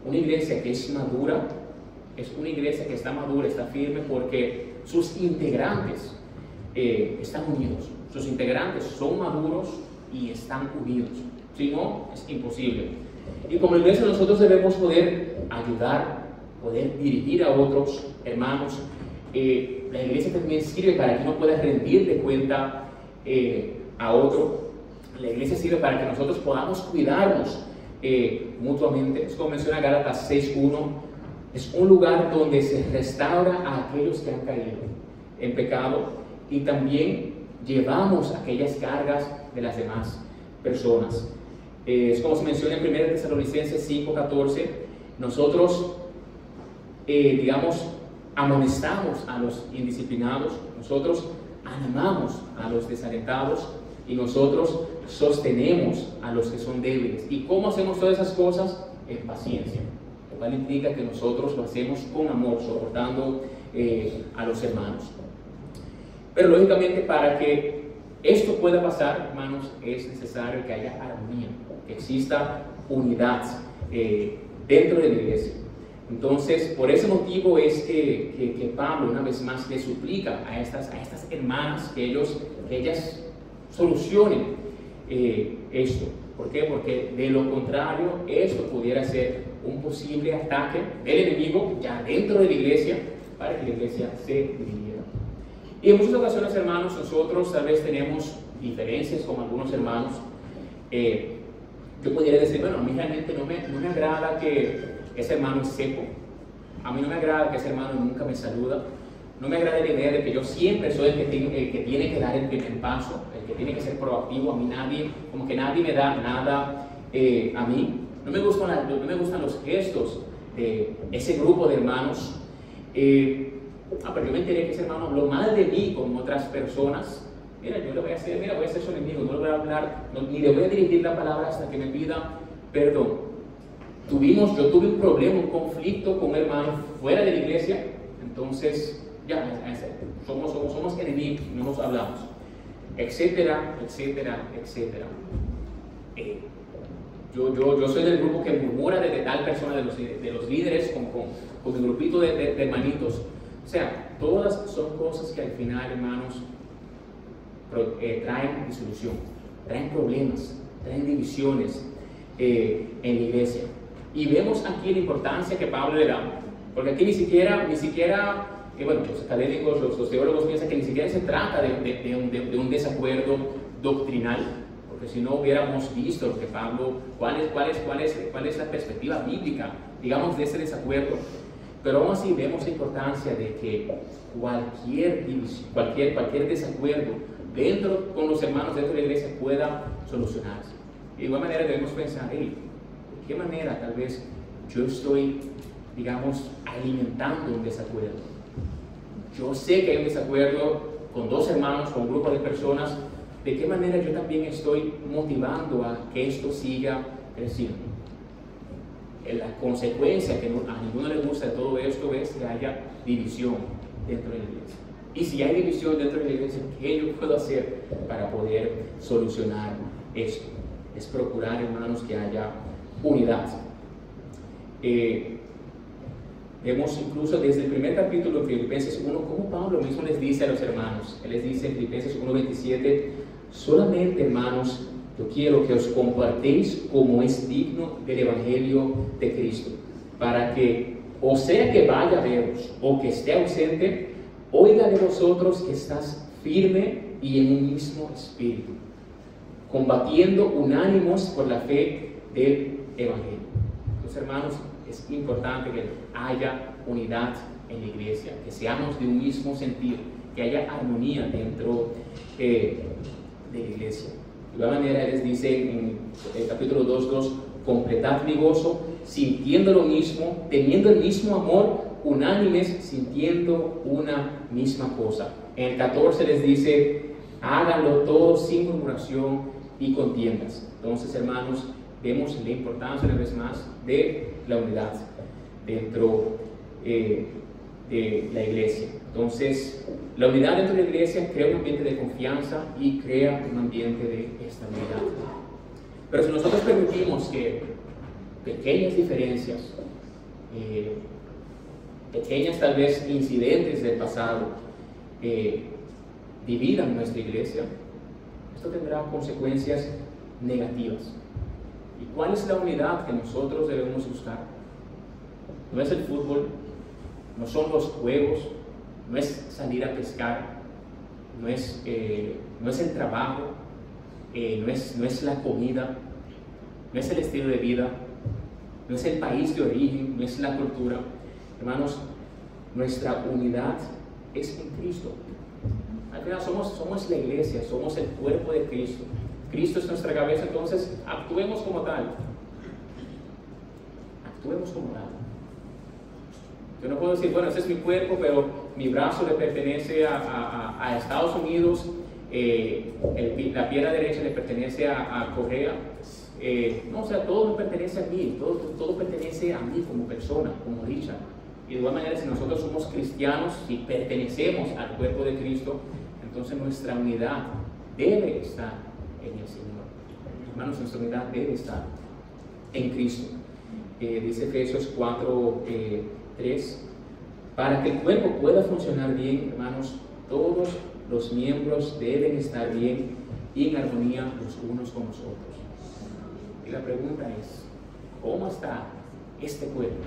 una iglesia que es madura, es una iglesia que está madura, está firme porque sus integrantes están unidos. Sus integrantes son maduros y están unidos. Si no, es imposible. Y como iglesia nosotros debemos poder ayudar, poder dirigir a otros hermanos. La iglesia también sirve para que uno pueda rendirle cuenta a otro. La iglesia sirve para que nosotros podamos cuidarnos mutuamente. Es como menciona Gálatas 6:1, es un lugar donde se restaura a aquellos que han caído en pecado y también llevamos aquellas cargas de las demás personas. Es como se menciona en 1 Tesalonicenses 5:14, nosotros amonestamos a los indisciplinados, nosotros animamos a los desalentados y nosotros sostenemos a los que son débiles. ¿Y cómo hacemos todas esas cosas? En paciencia, lo cual implica que nosotros lo hacemos con amor, soportando a los hermanos. Pero lógicamente, para que esto pueda pasar, hermanos, es necesario que haya armonía, que exista unidad dentro de la iglesia. Entonces, por ese motivo es que Pablo una vez más le suplica a estas hermanas que ellas solucionen esto. ¿Por qué? Porque de lo contrario, esto pudiera ser un posible ataque del enemigo ya dentro de la iglesia para que la iglesia se dividiera. Y en muchas ocasiones, hermanos, nosotros tal vez tenemos diferencias con algunos hermanos. Yo pudiera decir, bueno, a mí realmente no me agrada que ese hermano es seco, a mí no me agrada que ese hermano nunca me saluda, no me agrada la idea de que yo siempre soy el que tiene que dar el primer paso, el que tiene que ser proactivo. A mí como que nadie me da nada a mí. No me gustan los gestos de ese grupo de hermanos. Pero yo me enteré que ese hermano habló mal de mí con otras personas. Mira, yo le voy a hacer su enemigo, no le voy a hablar, ni le voy a dirigir la palabra hasta que me pida perdón. Yo tuve un problema, un conflicto con un hermano fuera de la iglesia, entonces ya, somos enemigos, no nos hablamos, etcétera, etcétera, etcétera. Yo soy del grupo que murmura de tal persona, de los líderes, con el grupito de hermanitos. O sea, todas son cosas que al final, hermanos, traen disolución, traen problemas, traen divisiones en la iglesia. Y vemos aquí la importancia que Pablo le da, porque aquí ni siquiera bueno, los académicos, los teólogos piensan que ni siquiera se trata de un desacuerdo doctrinal, porque si no hubiéramos visto lo que Pablo, cuál es la perspectiva bíblica, digamos, de ese desacuerdo. Pero aún así vemos la importancia de que cualquier desacuerdo con los hermanos dentro de la iglesia pueda solucionarse. De igual manera debemos pensar, ¿de qué manera tal vez yo estoy, digamos, alimentando un desacuerdo? Yo sé que hay un desacuerdo con dos hermanos, con un grupo de personas. ¿De qué manera yo también estoy motivando a que esto siga creciendo? La consecuencia que a ninguno le gusta de todo esto es que haya división dentro de la iglesia. Y si hay división dentro de la iglesia, ¿qué yo puedo hacer para poder solucionar esto? Es procurar, hermanos, que haya unidad. Vemos incluso desde el primer capítulo de Filipenses 1, como Pablo mismo les dice a los hermanos. Él les dice en Filipenses 1:27, solamente, hermanos, yo quiero que os compartéis como es digno del Evangelio de Cristo, para que, o sea que vaya a veros o que esté ausente, oiga de vosotros que estás firme y en un mismo espíritu, combatiendo unánimos por la fe del Evangelio. Entonces, hermanos, es importante que haya unidad en la iglesia, que seamos de un mismo sentido, que haya armonía dentro de la iglesia. De igual manera, les dice en el capítulo 2:2, completad mi gozo, sintiendo lo mismo, teniendo el mismo amor, unánimes, sintiendo una misma cosa. En el 14 les dice, háganlo todo sin murmuración y contiendas. Entonces, hermanos, vemos la importancia una vez más de la unidad dentro de la iglesia. Entonces, la unidad dentro de la iglesia crea un ambiente de confianza y crea un ambiente de estabilidad. Pero si nosotros permitimos que pequeñas diferencias, pequeñas tal vez incidentes del pasado dividan nuestra iglesia, esto tendrá consecuencias negativas. ¿Y cuál es la unidad que nosotros debemos buscar? No es el fútbol, no son los juegos, no es salir a pescar, no es el trabajo, no es la comida, no es el estilo de vida, no es el país de origen, no es la cultura. Hermanos, nuestra unidad es en Cristo. Al final somos la iglesia, somos el cuerpo de Cristo. Cristo es nuestra cabeza, entonces actuemos como tal. Actuemos como tal. Yo no puedo decir, bueno, ese es mi cuerpo, pero mi brazo le pertenece a Estados Unidos, la pierna derecha le pertenece a Corea. No, o sea, todo me pertenece a mí, todo pertenece a mí como persona, como Richard. Y de igual manera, si nosotros somos cristianos, si pertenecemos al cuerpo de Cristo, entonces nuestra unidad debe estar en el Señor. Hermanos, nuestra unidad debe estar en Cristo. Dice Efesios 4:3, para que el cuerpo pueda funcionar bien, hermanos, todos los miembros deben estar bien y en armonía los unos con los otros. Y la pregunta es, ¿cómo está este cuerpo?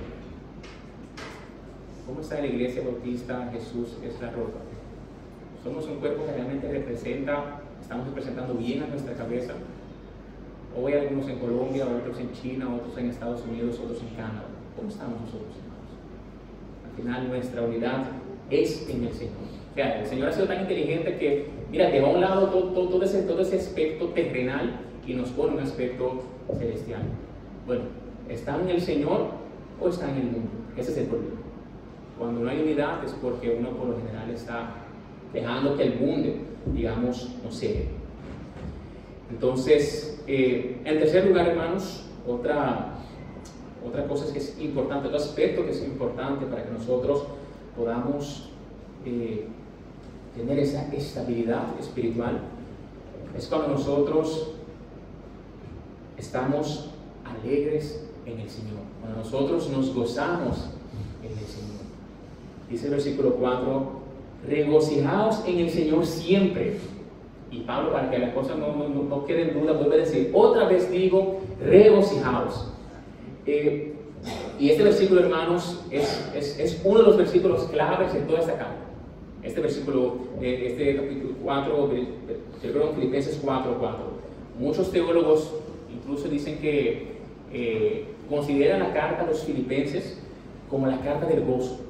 ¿Cómo está la Iglesia Bautista Jesús es la Roca? ¿Somos un cuerpo que realmente estamos representando bien a nuestra cabeza? ¿O hay algunos en Colombia, otros en China, otros en Estados Unidos, otros en Canadá? ¿Cómo estamos nosotros, hermanos? Al final, nuestra unidad es en el Señor. O sea, el Señor ha sido tan inteligente que, mira, dejó a un lado todo ese aspecto terrenal y nos pone un aspecto celestial. Bueno, ¿están en el Señor o están en el mundo? Ese es el problema. Cuando no hay unidad es porque uno por lo general está dejando que el mundo, digamos, nos cede. Entonces, en tercer lugar, hermanos, otra cosa que es importante, otro aspecto que es importante para que nosotros podamos tener esa estabilidad espiritual, es cuando nosotros estamos alegres en el Señor, cuando nosotros nos gozamos en el Señor. Dice el versículo 4, regocijaos en el Señor siempre. Y Pablo, para que la cosa no quede en duda, vuelve a decir, otra vez digo, regocijaos. Y este versículo, hermanos, es uno de los versículos claves en toda esta carta. Este versículo, este capítulo 4, Filipenses 4:4. Muchos teólogos incluso dicen que consideran la carta a los filipenses como la carta del gozo.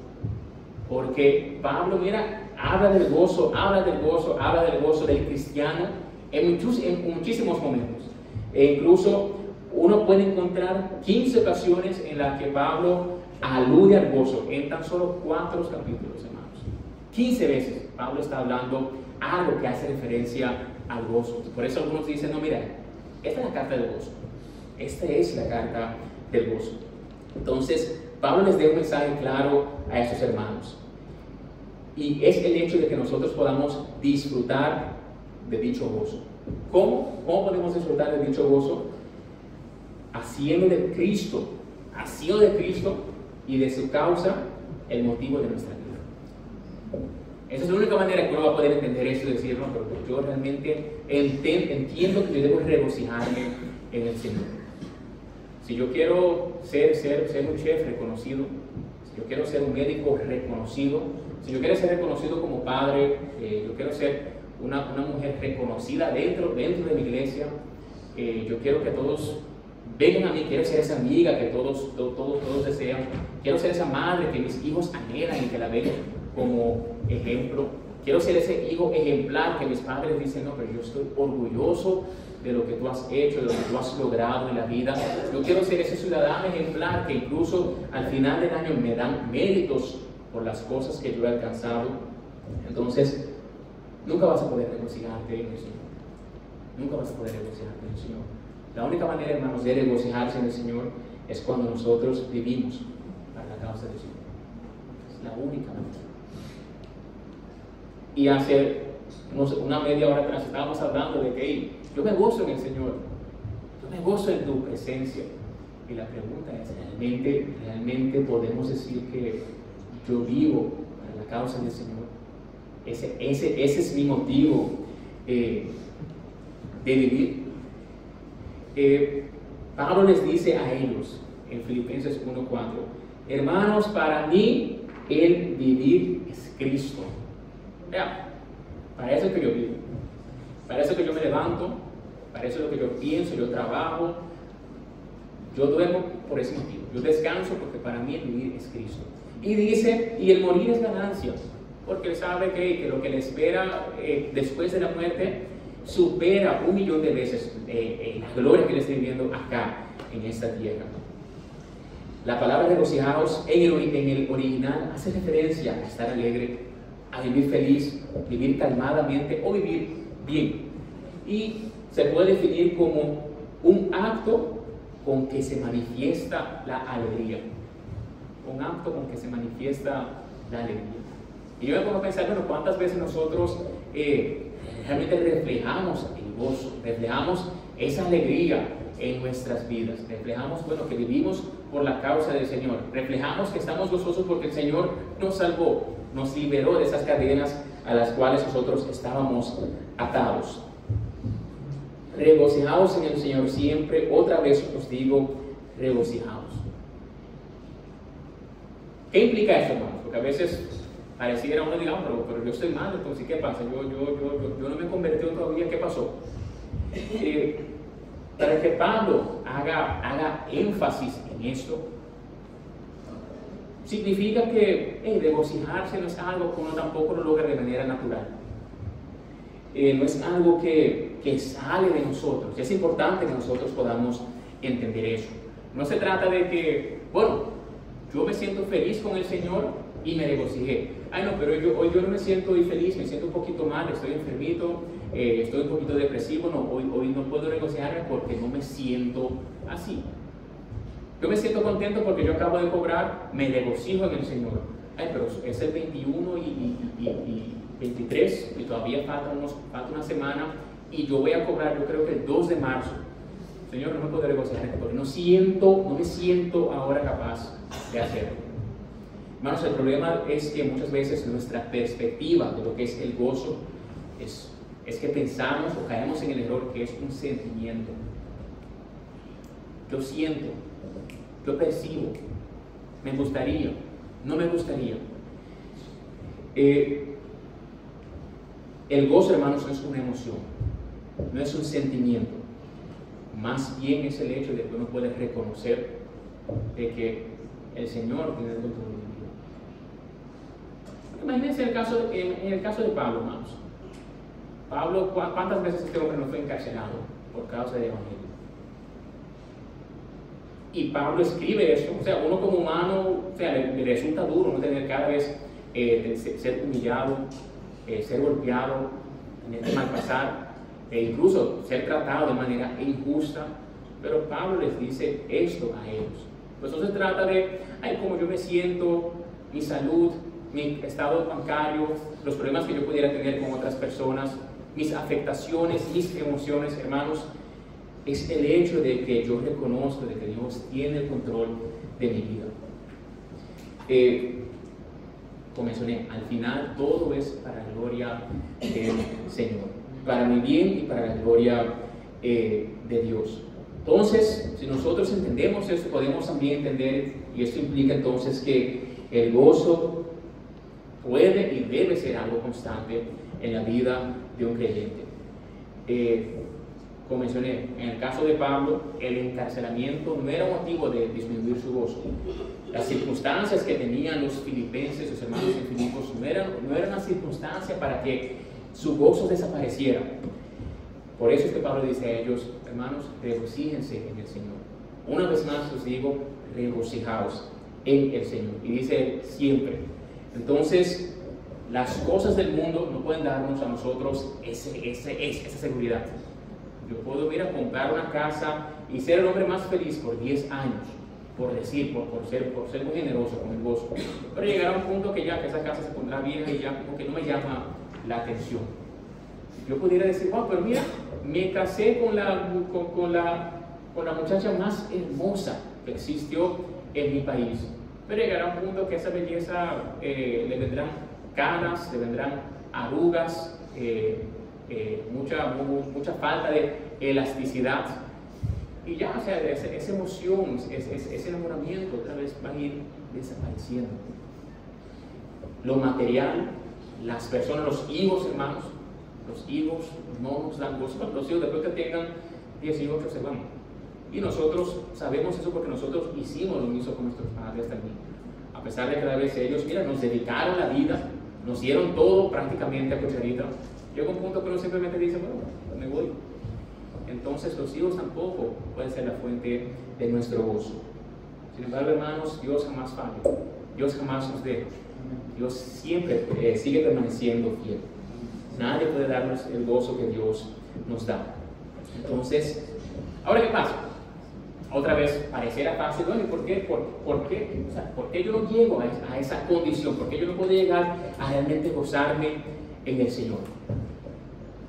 Porque Pablo, mira, habla del gozo del cristiano en muchísimos momentos. E incluso uno puede encontrar 15 ocasiones en las que Pablo alude al gozo en tan solo 4 capítulos, hermanos. 15 veces Pablo está hablando algo que hace referencia al gozo. Por eso algunos dicen, no, mira, esta es la carta del gozo. Esta es la carta del gozo. Entonces, Pablo les da un mensaje claro a esos hermanos. Y es el hecho de que nosotros podamos disfrutar de dicho gozo. ¿Cómo podemos disfrutar de dicho gozo? Haciendo de Cristo y de su causa el motivo de nuestra vida. Esa es la única manera que uno va a poder entender eso y decir, no, pero yo realmente entiendo que yo debo regocijarme en el Señor. Si yo quiero ser un chef reconocido, si yo quiero ser un médico reconocido, si yo quiero ser reconocido como padre, yo quiero ser una mujer reconocida dentro de mi iglesia, yo quiero que todos vengan a mí, quiero ser esa amiga que todos desean, quiero ser esa madre que mis hijos anhelan y que la ven como ejemplo, quiero ser ese hijo ejemplar que mis padres dicen, no, pero yo estoy orgulloso de lo que tú has hecho, de lo que tú has logrado en la vida. Yo quiero ser ese ciudadano ejemplar que incluso al final del año me dan méritos por las cosas que yo he alcanzado. Entonces, nunca vas a poder regocijarte en el Señor. nunca vas a poder regocijarte en el Señor. La única manera, hermanos, de regocijarse en el Señor es cuando nosotros vivimos para la causa del Señor. Es la única manera. Y hace una media hora atrás estábamos hablando de que hey, yo me gozo en el Señor, yo me gozo en tu presencia. Y la pregunta es, ¿realmente podemos decir que yo vivo para la causa del Señor? Ese es mi motivo de vivir. Pablo les dice a ellos en Filipenses 1:4, hermanos, para mí el vivir es Cristo. Vea, para eso es que yo vivo, para eso es que yo me levanto, para eso es lo que yo pienso, yo trabajo, yo duermo por ese motivo, yo descanso porque para mí el vivir es Cristo. Y dice, y el morir es ganancia, porque él sabe que lo que le espera después de la muerte supera 1.000.000 de veces la gloria que le estoy viviendo acá en esta tierra. La palabra regocijaos en el original hace referencia a estar alegre, a vivir feliz, vivir calmadamente o vivir bien. Y se puede definir como un acto con que se manifiesta la alegría. Un acto con que se manifiesta la alegría. Y yo me pongo a pensar, bueno, ¿cuántas veces nosotros realmente reflejamos el gozo, reflejamos esa alegría en nuestras vidas? Reflejamos, bueno, que vivimos por la causa del Señor. Reflejamos que estamos gozosos porque el Señor nos salvó, nos liberó de esas cadenas a las cuales nosotros estábamos atados. Regocijaos en el Señor siempre. Otra vez os digo, regocijaos. ¿Qué implica eso, hermanos? Porque a veces pareciera uno diga, pero yo estoy mal, entonces ¿qué pasa? Yo no me he convertido todavía, ¿qué pasó? Para que Pablo haga énfasis en esto, significa que regocijarse no es algo que uno tampoco lo logra de manera natural. No es algo que sale de nosotros. Es importante que nosotros podamos entender eso. No se trata de que, bueno, yo me siento feliz con el Señor y me regocijé. Ay, no, pero hoy yo no me siento feliz, me siento un poquito mal, estoy enfermito, estoy un poquito depresivo, no, hoy no puedo regocijarme porque no me siento así. Yo me siento contento porque yo acabo de cobrar, me regocijo en el Señor. Ay, pero es el 21 y 23 y todavía falta una semana y yo voy a cobrar, yo creo que el 2 de marzo. Señor, no me puedo regocijar porque no me siento ahora capaz de hacerlo. Hermanos, el problema es que muchas veces nuestra perspectiva de lo que es el gozo es que pensamos o caemos en el error que es un sentimiento. Yo siento, yo percibo, me gustaría, no me gustaría. El gozo, hermanos, no es una emoción, no es un sentimiento. Más bien es el hecho de que uno puede reconocer de que el Señor tiene el control de mi vida. Imagínense en el caso de Pablo, hermanos. Pablo, ¿cuántas veces este hombre no fue encarcelado por causa del Evangelio? Y Pablo escribe eso, o sea, uno como humano, o sea, le resulta duro no tener cada vez ser humillado, ser golpeado, tener que malpasar, incluso ser tratado de manera injusta. Pero Pablo les dice esto a ellos. Pues no se trata de, cómo yo me siento, mi salud, mi estado bancario, los problemas que yo pudiera tener con otras personas, mis afectaciones, mis emociones, hermanos. Es el hecho de que yo reconozco de que Dios tiene el control de mi vida. Como mencioné, al final todo es para la gloria del Señor, para mi bien y para la gloria de Dios. Entonces, si nosotros entendemos esto, podemos también entender, y esto implica entonces que el gozo puede y debe ser algo constante en la vida de un creyente. Como mencioné, en el caso de Pablo, el encarcelamiento no era motivo de disminuir su gozo. Las circunstancias que tenían los filipenses, sus hermanos en Filipos, no eran una circunstancia para que su gozo desapareciera. Por eso es que Pablo dice a ellos, hermanos, regocíjense en el Señor. Una vez más os digo, regocijaos en el Señor. Y dice siempre. Entonces, las cosas del mundo no pueden darnos a nosotros esa seguridad. Yo puedo ir a comprar una casa y ser el hombre más feliz por 10 años, por ser muy generoso con el gozo. Pero llegará un punto que ya que esa casa se pondrá vieja y ya como que no me llama la atención. Yo pudiera decir, wow, pero mira, me casé con la muchacha más hermosa que existió en mi país. Pero llegará un punto que esa belleza le vendrán canas, le vendrán arrugas, mucha falta de elasticidad. Y ya, o sea, esa emoción, ese enamoramiento otra vez va a ir desapareciendo. Lo material, las personas, los hijos, hermanos, los hijos no nos dan gozo. Los hijos después que tengan 18 se van. Y nosotros sabemos eso porque nosotros hicimos lo mismo con nuestros padres también. A pesar de que cada vez ellos, mira, nos dedicaron la vida, nos dieron todo prácticamente a cucharita. Llega un punto que uno simplemente dice, bueno, pues me voy. Entonces los hijos tampoco pueden ser la fuente de nuestro gozo. Sin embargo, hermanos, Dios jamás falla. Dios jamás nos deja. Dios siempre sigue permaneciendo fiel. Nadie puede darnos el gozo que Dios nos da. Entonces, ¿ahora qué pasa? Otra vez, pareciera fácil, bueno, ¿y por qué? ¿Por qué yo no llego a esa condición? ¿Por qué yo no puedo llegar a realmente gozarme en el Señor?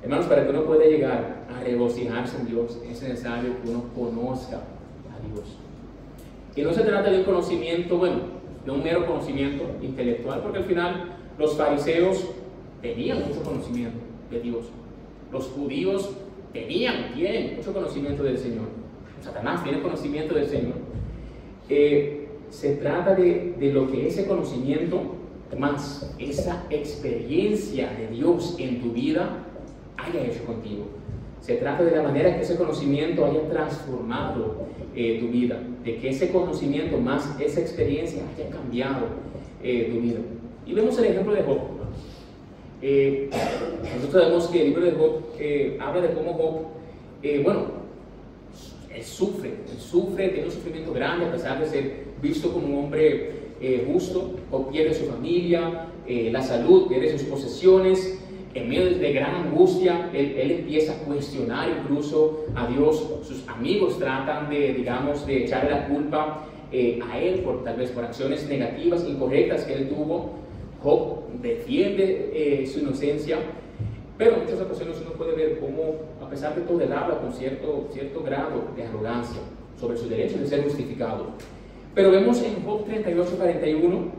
Hermanos, para que uno pueda llegar a regocijarse en Dios, es necesario que uno conozca a Dios. Y no se trata de un conocimiento, bueno, de un mero conocimiento intelectual, porque al final los fariseos tenían mucho conocimiento de Dios. Los judíos tienen mucho conocimiento del Señor. Satanás tiene conocimiento del Señor. Se trata de lo que ese conocimiento más esa experiencia de Dios en tu vida haya hecho contigo. Se trata de la manera que ese conocimiento haya transformado tu vida, de que ese conocimiento más esa experiencia haya cambiado tu vida. Y vemos el ejemplo de Job. Nosotros sabemos que el libro de Job habla de cómo Job, él sufre, tiene un sufrimiento grande a pesar de ser visto como un hombre justo. Job pierde su familia, la salud, pierde sus posesiones. En medio de gran angustia, él empieza a cuestionar incluso a Dios. Sus amigos tratan de echarle la culpa a él tal vez por acciones negativas, incorrectas que él tuvo. Job defiende su inocencia, pero en muchas ocasiones uno puede ver cómo, a pesar de todo, él habla con cierto grado de arrogancia sobre su derecho de ser justificado. Pero vemos en Job 38:41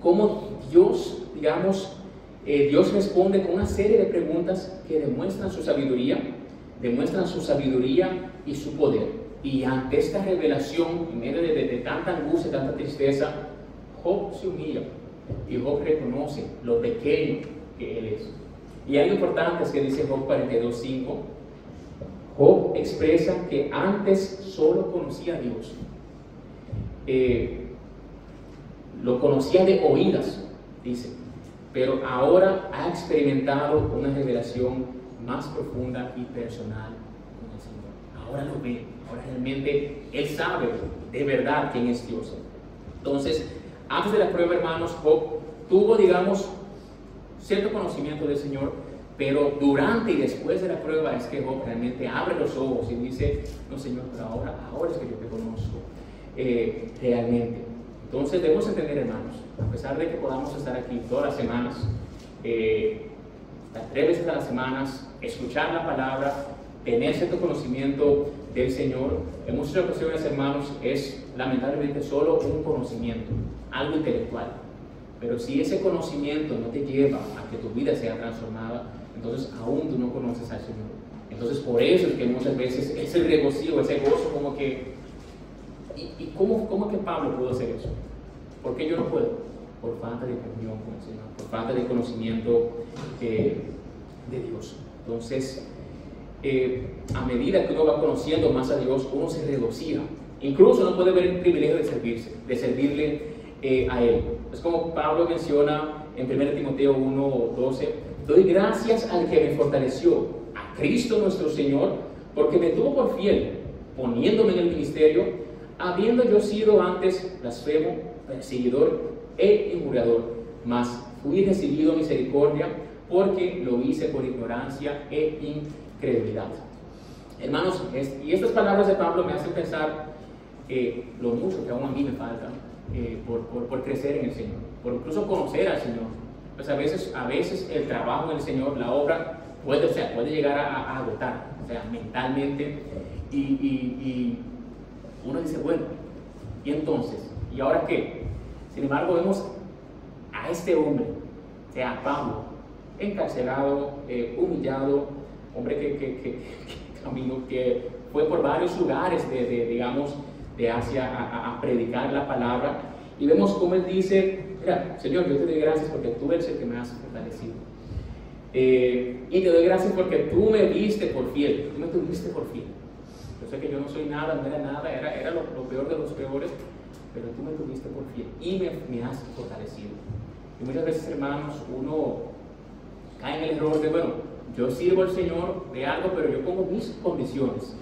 cómo Dios, Dios responde con una serie de preguntas que demuestran su sabiduría y su poder. Y ante esta revelación, en medio de tanta angustia, tanta tristeza, Job se humilla y Job reconoce lo pequeño que él es. Y algo importante es que dice Job 42:5, Job expresa que antes solo conocía a Dios. Lo conocía de oídas, dice, pero ahora ha experimentado una revelación más profunda y personal con el Señor. Ahora lo ve, ahora realmente él sabe de verdad quién es Dios. Entonces, antes de la prueba, hermanos, Job tuvo, cierto conocimiento del Señor, pero durante y después de la prueba es que Job realmente abre los ojos y dice, no, Señor, pero ahora es que yo te conozco realmente. Entonces debemos entender, hermanos, a pesar de que podamos estar aquí todas las semanas, las 3 veces a las semanas, escuchar la palabra, tener cierto conocimiento del Señor, en muchas ocasiones, hermanos, es lamentablemente solo un conocimiento, algo intelectual. Pero si ese conocimiento no te lleva a que tu vida sea transformada, entonces aún tú no conoces al Señor. Entonces por eso es que muchas veces ese regocijo, ese gozo, como que ¿y cómo es que Pablo pudo hacer eso? ¿Por qué yo no puedo? Por falta de comunión con el Señor, por falta de conocimiento de Dios. Entonces, a medida que uno va conociendo más a Dios, uno se regocija. Incluso uno puede ver el privilegio de servirle a Él. Es como Pablo menciona en 1 Timoteo 1:12, doy gracias al que me fortaleció, a Cristo nuestro Señor, porque me tuvo por fiel, poniéndome en el ministerio, habiendo yo sido antes blasfemo, perseguidor e injuriador, mas fui recibido misericordia porque lo hice por ignorancia e incredulidad. Hermanos, y estas palabras de Pablo me hacen pensar lo mucho que aún a mí me falta por crecer en el Señor, por incluso conocer al Señor. Pues a veces el trabajo en el Señor, la obra, puede llegar a agotar, o sea, mentalmente, y uno dice, bueno, ¿y entonces? ¿Y ahora qué? Sin embargo, vemos a este hombre, o sea, a Pablo, encarcelado, humillado, hombre que caminó, que fue por varios lugares de Asia a predicar la palabra, y vemos cómo él dice, mira, Señor, yo te doy gracias porque tú eres el que me has fortalecido, y te doy gracias porque tú me viste por fiel, tú me tuviste por fiel. Yo sé que yo no soy nada, no era nada, era lo peor de los peores, pero tú me tuviste por fiel y me has fortalecido. Y muchas veces, hermanos, uno cae en el error de, bueno, yo sirvo al Señor de algo, pero yo pongo mis condiciones.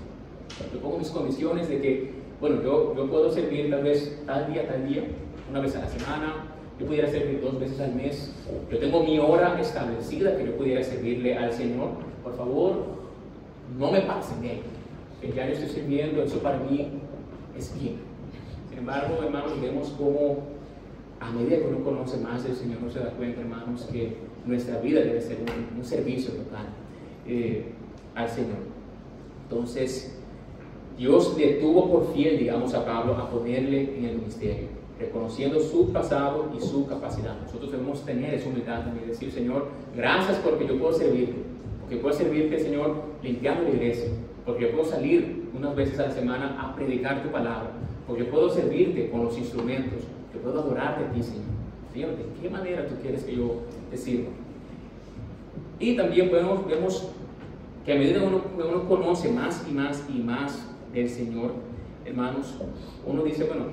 Yo pongo mis condiciones de que, bueno, yo puedo servir tal vez tal día, una vez a la semana, yo pudiera servir 2 veces al mes, yo tengo mi hora establecida que yo pudiera servirle al Señor. Por favor, no me pasen de ahí, que ya yo estoy sirviendo, eso para mí es bien. Sin embargo, hermanos, vemos cómo a medida que uno conoce más del Señor, uno se da cuenta, hermanos, que nuestra vida debe ser un servicio total al Señor. Entonces, Dios le tuvo por fiel, digamos, a Pablo a ponerle en el ministerio, reconociendo su pasado y su capacidad. Nosotros debemos tener esa humildad también, decir, Señor, gracias porque yo puedo servirte, porque puedo servirte, Señor, limpiando la iglesia, porque yo puedo salir unas veces a la semana a predicar tu palabra, porque yo puedo servirte con los instrumentos, yo puedo adorarte a ti, Señor. Señor, ¿de qué manera tú quieres que yo te sirva? Y también vemos que a medida que uno conoce más y más del Señor, hermanos, uno dice, bueno,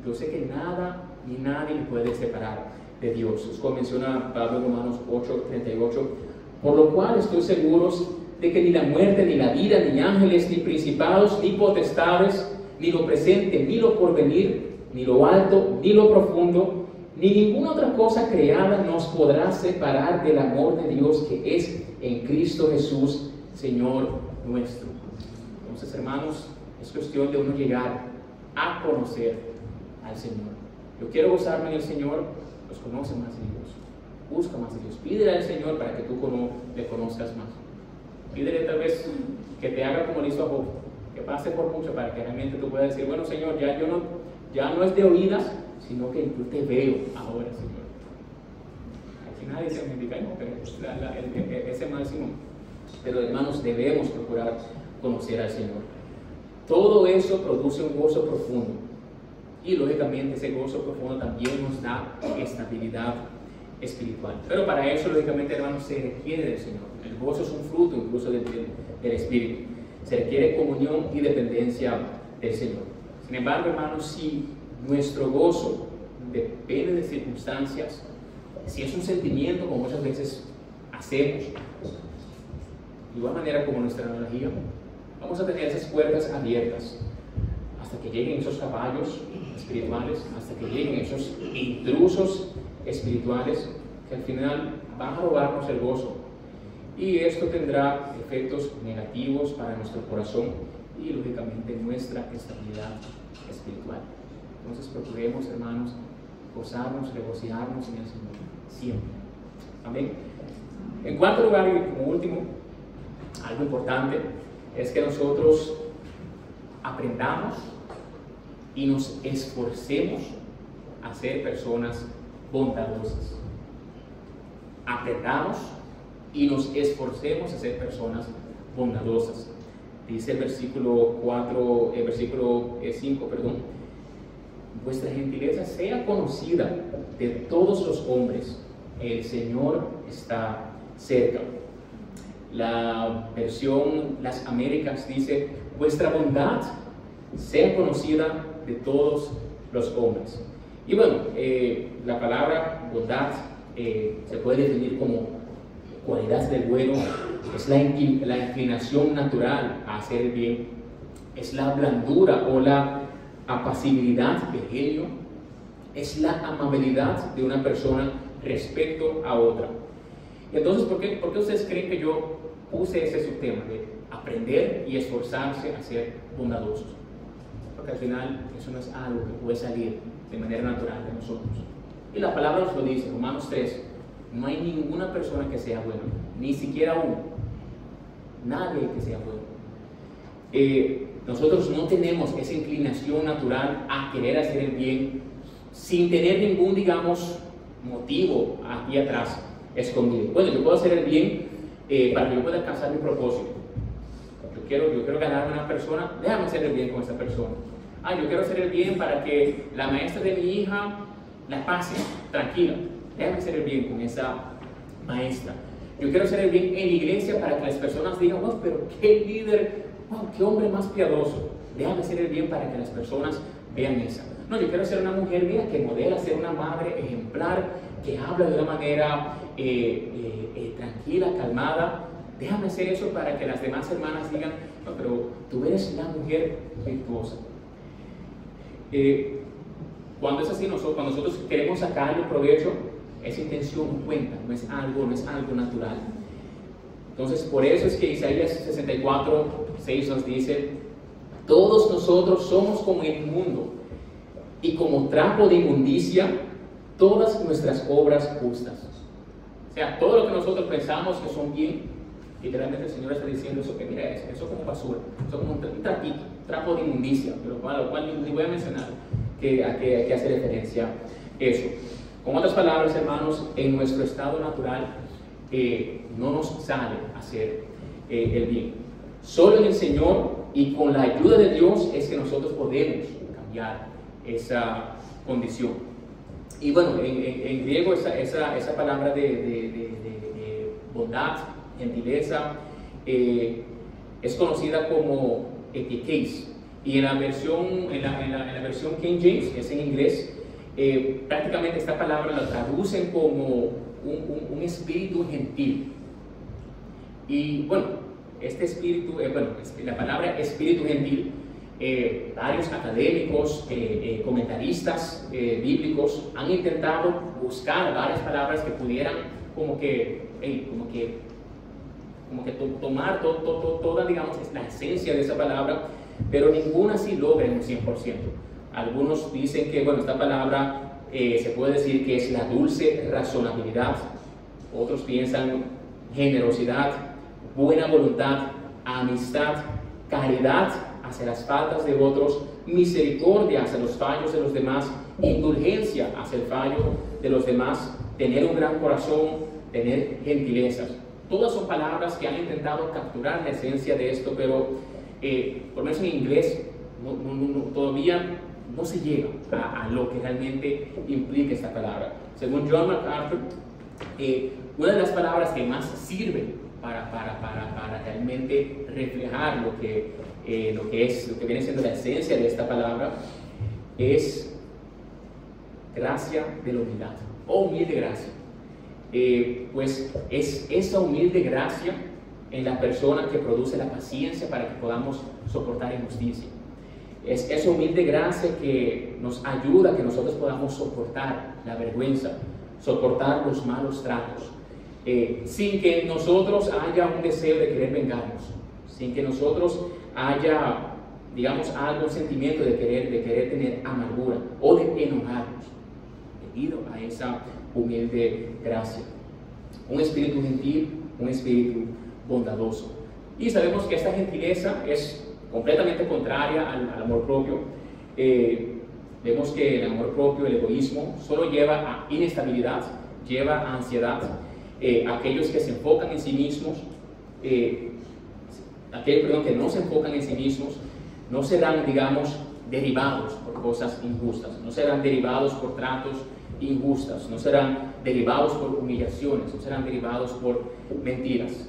yo sé que nada ni nadie me puede separar de Dios. Es como menciona Pablo en Romanos 8:38, por lo cual estoy seguro de que ni la muerte, ni la vida, ni ángeles, ni principados, ni potestades, ni lo presente, ni lo porvenir, ni lo alto, ni lo profundo, ni ninguna otra cosa creada nos podrá separar del amor de Dios que es en Cristo Jesús, Señor nuestro. Entonces, hermanos, es cuestión de uno llegar a conocer al Señor. Yo quiero gozarme en el Señor, pues conoce más de Dios, busca más de Dios, pídele al Señor para que tú le conozcas más. Pídele tal vez que te haga como le hizo a Job, que pase por mucho para que realmente tú puedas decir, bueno, Señor, ya no es de oídas, sino que yo te veo ahora, Señor. Aquí nadie se me indica, no, pero ese máximo. Pero hermanos, debemos procurar conocer al Señor. Todo eso produce un gozo profundo. Y lógicamente ese gozo profundo también nos da estabilidad espiritual. Pero para eso, lógicamente, hermanos, se requiere del Señor. El gozo es un fruto incluso del Espíritu. Se requiere comunión y dependencia del Señor. Sin embargo, hermanos, si nuestro gozo depende de circunstancias, si es un sentimiento, como muchas veces hacemos, de igual manera como nuestra analogía, vamos a tener esas puertas abiertas hasta que lleguen esos caballos espirituales, hasta que lleguen esos intrusos espirituales que al final van a robarnos el gozo, y esto tendrá efectos negativos para nuestro corazón y lógicamente nuestra estabilidad espiritual. Entonces procuremos, hermanos, gozarnos, regocijarnos en el Señor siempre. Amén. En cuarto lugar y como último, algo importante es que nosotros aprendamos y nos esforcemos a ser personas bondadosas. Aprendamos y nos esforcemos a ser personas bondadosas. Dice el versículo 5, vuestra gentileza sea conocida de todos los hombres, el Señor está cerca. La versión Las Américas dice, vuestra bondad sea conocida de todos los hombres. Y bueno, la palabra bondad se puede definir como cualidad del bueno, es la inclinación natural a hacer el bien, es la blandura o la apacibilidad de genio, es la amabilidad de una persona respecto a otra. Entonces, ¿por qué ustedes creen que yo puse ese subtema de aprender y esforzarse a ser bondadosos. Porque al final eso no es algo que puede salir de manera natural de nosotros. Y la palabra nos lo dice, Romanos 3, no hay ninguna persona que sea buena, ni siquiera uno, nadie que sea bueno. Nosotros no tenemos esa inclinación natural a querer hacer el bien sin tener ningún, digamos, motivo aquí atrás escondido. Bueno, yo puedo hacer el bien para que yo pueda alcanzar mi propósito. Yo quiero ganarme a una persona, déjame hacer el bien con esa persona. Yo quiero hacer el bien para que la maestra de mi hija la pase tranquila, déjame hacer el bien con esa maestra. Yo quiero hacer el bien en la iglesia para que las personas digan, wow, pero qué líder, wow, qué hombre más piadoso. Déjame hacer el bien para que las personas vean eso. No, yo quiero ser una mujer, mira, que modela, ser una madre ejemplar, que habla de una manera tranquila, calmada. Déjame hacer eso para que las demás hermanas digan, no, pero tú eres una mujer virtuosa. Cuando es así, cuando nosotros queremos sacarle provecho, esa intención cuenta, no es algo natural. Entonces, por eso es que Isaías 64, 6 nos dice, todos nosotros somos como el mundo, y como trapo de inmundicia, todas nuestras obras justas. O sea, todo lo que nosotros pensamos que son bien, literalmente el Señor está diciendo eso, que mira, eso como basura, eso como un trapito, trapo de inmundicia, pero lo cual ni voy a mencionar a qué hace referencia eso. Con otras palabras, hermanos, en nuestro estado natural no nos sale hacer el bien. Solo en el Señor y con la ayuda de Dios es que nosotros podemos cambiar esa condición. Y bueno, en griego esa palabra de bondad, gentileza, es conocida como epikeis. Y en la versión King James, que es en inglés, prácticamente esta palabra la traducen como un espíritu gentil. Y bueno, este espíritu, la palabra espíritu gentil, varios académicos, comentaristas bíblicos han intentado buscar varias palabras que pudieran como que tomar toda, digamos, la esencia de esa palabra, pero ninguna sí logra en un 100%. Algunos dicen que, bueno, esta palabra se puede decir que es la dulce razonabilidad. Otros piensan generosidad, buena voluntad, amistad, caridad hacia las faltas de otros, misericordia hacia los fallos de los demás, indulgencia hacia el fallo de los demás, tener un gran corazón, tener gentilezas. Todas son palabras que han intentado capturar la esencia de esto, pero por lo menos en inglés todavía no se llega a lo que realmente implica esta palabra. Según John MacArthur, una de las palabras que más sirve para realmente reflejar lo que viene siendo la esencia de esta palabra es gracia de la humildad, o humilde gracia. Pues es esa humilde gracia en la persona que produce la paciencia para que podamos soportar injusticia. Es esa humilde gracia que nos ayuda a que nosotros podamos soportar la vergüenza, soportar los malos tratos, sin que nosotros haya un deseo de querer vengarnos, sin que nosotros haya, digamos, un sentimiento de querer tener amargura o de enojarnos, debido a esa humilde gracia. Un espíritu gentil, un espíritu bondadoso. Y sabemos que esta gentileza es completamente contraria al amor propio. Vemos que el amor propio, el egoísmo, solo lleva a inestabilidad, lleva a ansiedad. Aquellos que se enfocan en sí mismos, aquellos que no se enfocan en sí mismos, no serán, digamos, derivados por cosas injustas, no serán derivados por tratos injustas, no serán derivados por humillaciones, no serán derivados por mentiras.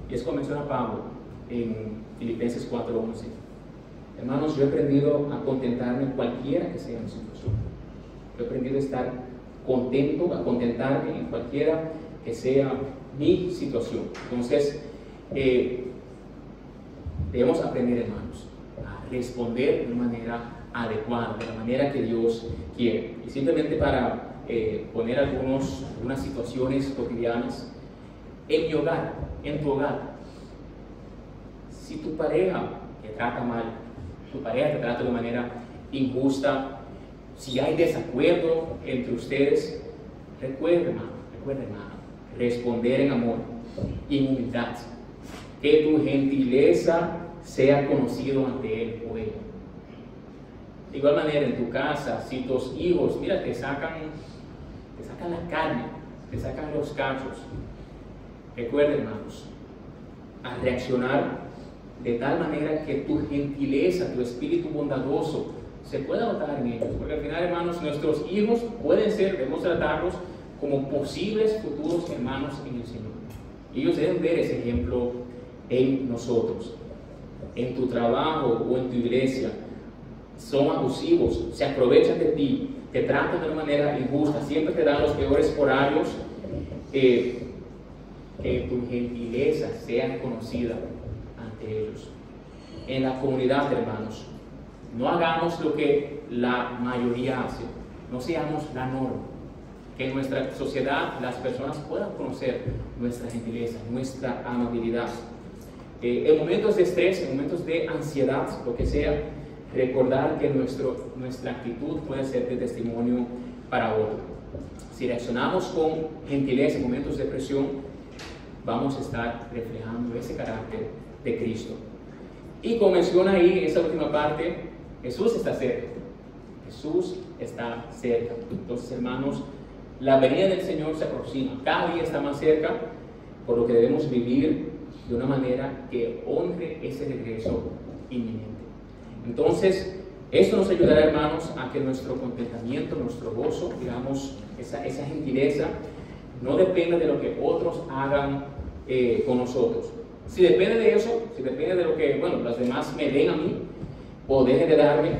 Y es como menciona Pablo en Filipenses 4:11. Hermanos, yo he aprendido a contentarme cualquiera que sea mi situación. Yo he aprendido a estar contento, a contentarme en cualquiera que sea mi situación. Entonces, debemos aprender, hermanos, a responder de una manera adecuada, de la manera que Dios quiere. Y simplemente para poner algunas situaciones cotidianas, en mi hogar, en tu hogar, Si tu pareja te trata mal, tu pareja te trata de manera injusta, si hay desacuerdo entre ustedes, recuerda, hermano, responder en amor y en humildad. Que tu gentileza sea conocido ante él o ella. De igual manera, en tu casa, si tus hijos, mira, te sacan la carne, te sacan los cachos, recuerda, hermanos, a reaccionar de tal manera que tu gentileza, tu espíritu bondadoso se pueda notar en ellos, porque al final, hermanos, nuestros hijos debemos tratarlos como posibles futuros hermanos en el Señor. Ellos deben ver ese ejemplo en nosotros. En tu trabajo o en tu iglesia son abusivos, se aprovechan de ti, te tratan de una manera injusta, siempre te dan los peores horarios, que tu gentileza sea conocida ante ellos. En la comunidad, hermanos, no hagamos lo que la mayoría hace, no seamos la norma. Que en nuestra sociedad las personas puedan conocer nuestra gentileza, nuestra amabilidad. En momentos de estrés, en momentos de ansiedad, lo que sea, recordar que nuestra actitud puede ser de testimonio para otro. Si reaccionamos con gentileza en momentos de presión, vamos a estar reflejando ese carácter de Cristo. Y como menciona ahí en esa última parte, Jesús está cerca. Jesús está cerca. Entonces, hermanos, la venida del Señor se aproxima, cada día está más cerca, por lo que debemos vivir de una manera que honre ese regreso inminente. Entonces, esto nos ayudará, hermanos, a que nuestro contentamiento, nuestro gozo, digamos, esa gentileza, no dependa de lo que otros hagan con nosotros. Si depende de eso, si depende de lo que, los demás me den a mí o dejen de darme,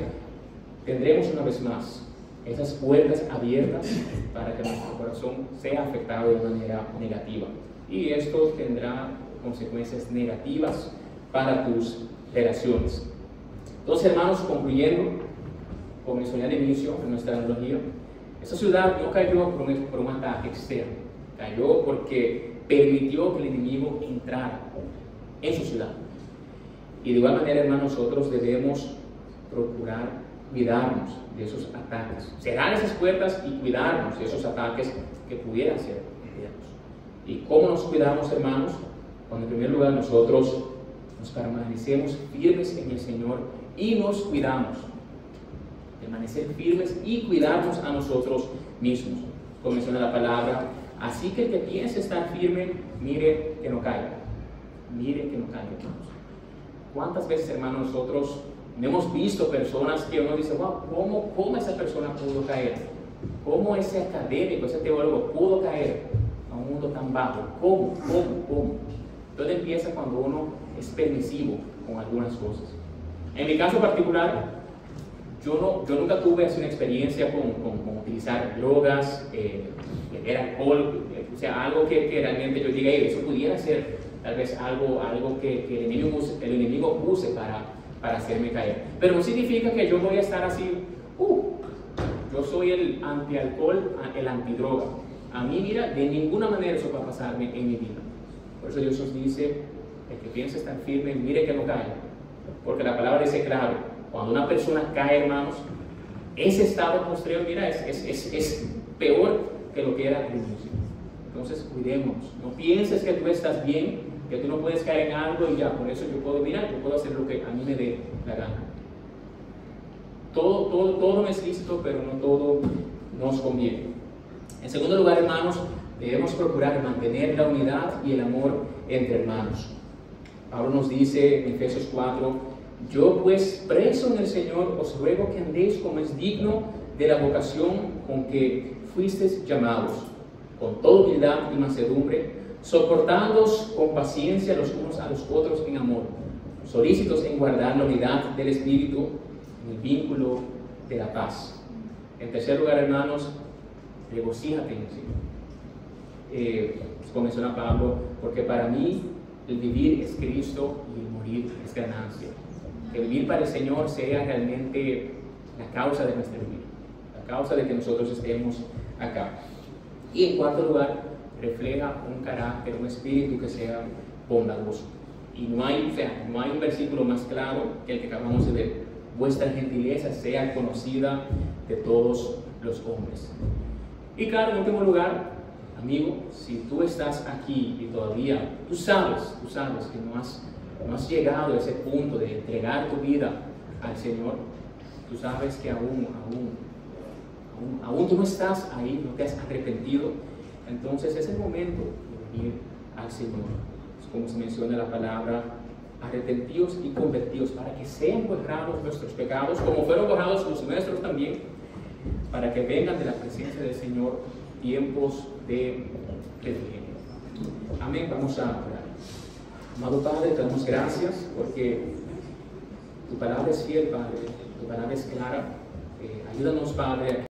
tendremos una vez más esas puertas abiertas para que nuestro corazón sea afectado de manera negativa. Y esto tendrá consecuencias negativas para tus relaciones. Entonces, hermanos, concluyendo, como mencioné al inicio de nuestra analogía, esta ciudad no cayó por un ataque externo, cayó porque permitió que el enemigo entrara en su ciudad. Y de igual manera, hermanos, nosotros debemos procurar cuidarnos de esos ataques, cerrar esas puertas y cuidarnos de esos ataques que pudieran ser enviados. ¿Y cómo nos cuidamos, hermanos? Cuando en primer lugar nosotros nos permanecemos firmes en el Señor y nos cuidamos. Permanecer firmes y cuidarnos a nosotros mismos. Como menciona la palabra, así que el que piense estar firme, mire que no caiga. Mire que no caiga, hermanos. ¿Cuántas veces, hermanos, nosotros no hemos visto personas que uno dice, wow, ¿cómo esa persona pudo caer? ¿Cómo ese académico, ese teólogo pudo caer a un mundo tan bajo? ¿Cómo? Todo empieza cuando uno es permisivo con algunas cosas. En mi caso particular, yo nunca tuve así una experiencia con utilizar drogas, beber alcohol, o sea, algo que realmente yo diga, eso pudiera ser tal vez algo que el enemigo use para hacerme caer. Pero no significa que yo voy a estar así, yo soy el anti-alcohol, el antidroga. A mí, mira, de ninguna manera eso va a pasarme en mi vida. Por eso Dios nos dice, el que piensa estar firme, mire que no caiga. Porque la palabra dice claro, cuando una persona cae, hermanos, ese estado posterior, mira, es peor que lo que era al inicio. Entonces, cuidémonos. No pienses que tú estás bien, que tú no puedes caer en algo y ya, por eso yo puedo hacer lo que a mí me dé la gana. Todo es lícito, pero no todo nos conviene. En segundo lugar, hermanos, debemos procurar mantener la unidad y el amor entre hermanos. Pablo nos dice en Efesios 4, yo pues preso en el Señor os ruego que andéis como es digno de la vocación con que fuisteis llamados, con toda humildad y mansedumbre, soportándoos con paciencia los unos a los otros en amor, solícitos en guardar la unidad del Espíritu en el vínculo de la paz. En tercer lugar, hermanos, regocíjate en el Señor. Como menciona Pablo, porque para mí el vivir es Cristo y el morir es ganancia. Que vivir para el Señor sea realmente la causa de nuestro vivir, la causa de que nosotros estemos acá. Y en cuarto lugar, refleja un carácter, un espíritu que sea bondadoso. Y no hay, o sea, no hay un versículo más claro que el que acabamos de ver. Vuestra gentileza sea conocida de todos los hombres. Y claro, en último lugar, amigo, si tú estás aquí y todavía, tú sabes que no has llegado a ese punto de entregar tu vida al Señor, tú sabes que aún tú no estás ahí, no te has arrepentido, entonces es el momento de venir al Señor. Es como se menciona la palabra, arrepentidos y convertidos, para que sean borrados nuestros pecados, como fueron borrados los nuestros también, para que vengan de la presencia del Señor tiempos de refrigerio. Amén. Vamos a orar. Amado Padre, te damos gracias porque tu palabra es fiel, Padre, tu palabra es clara. Ayúdanos, Padre,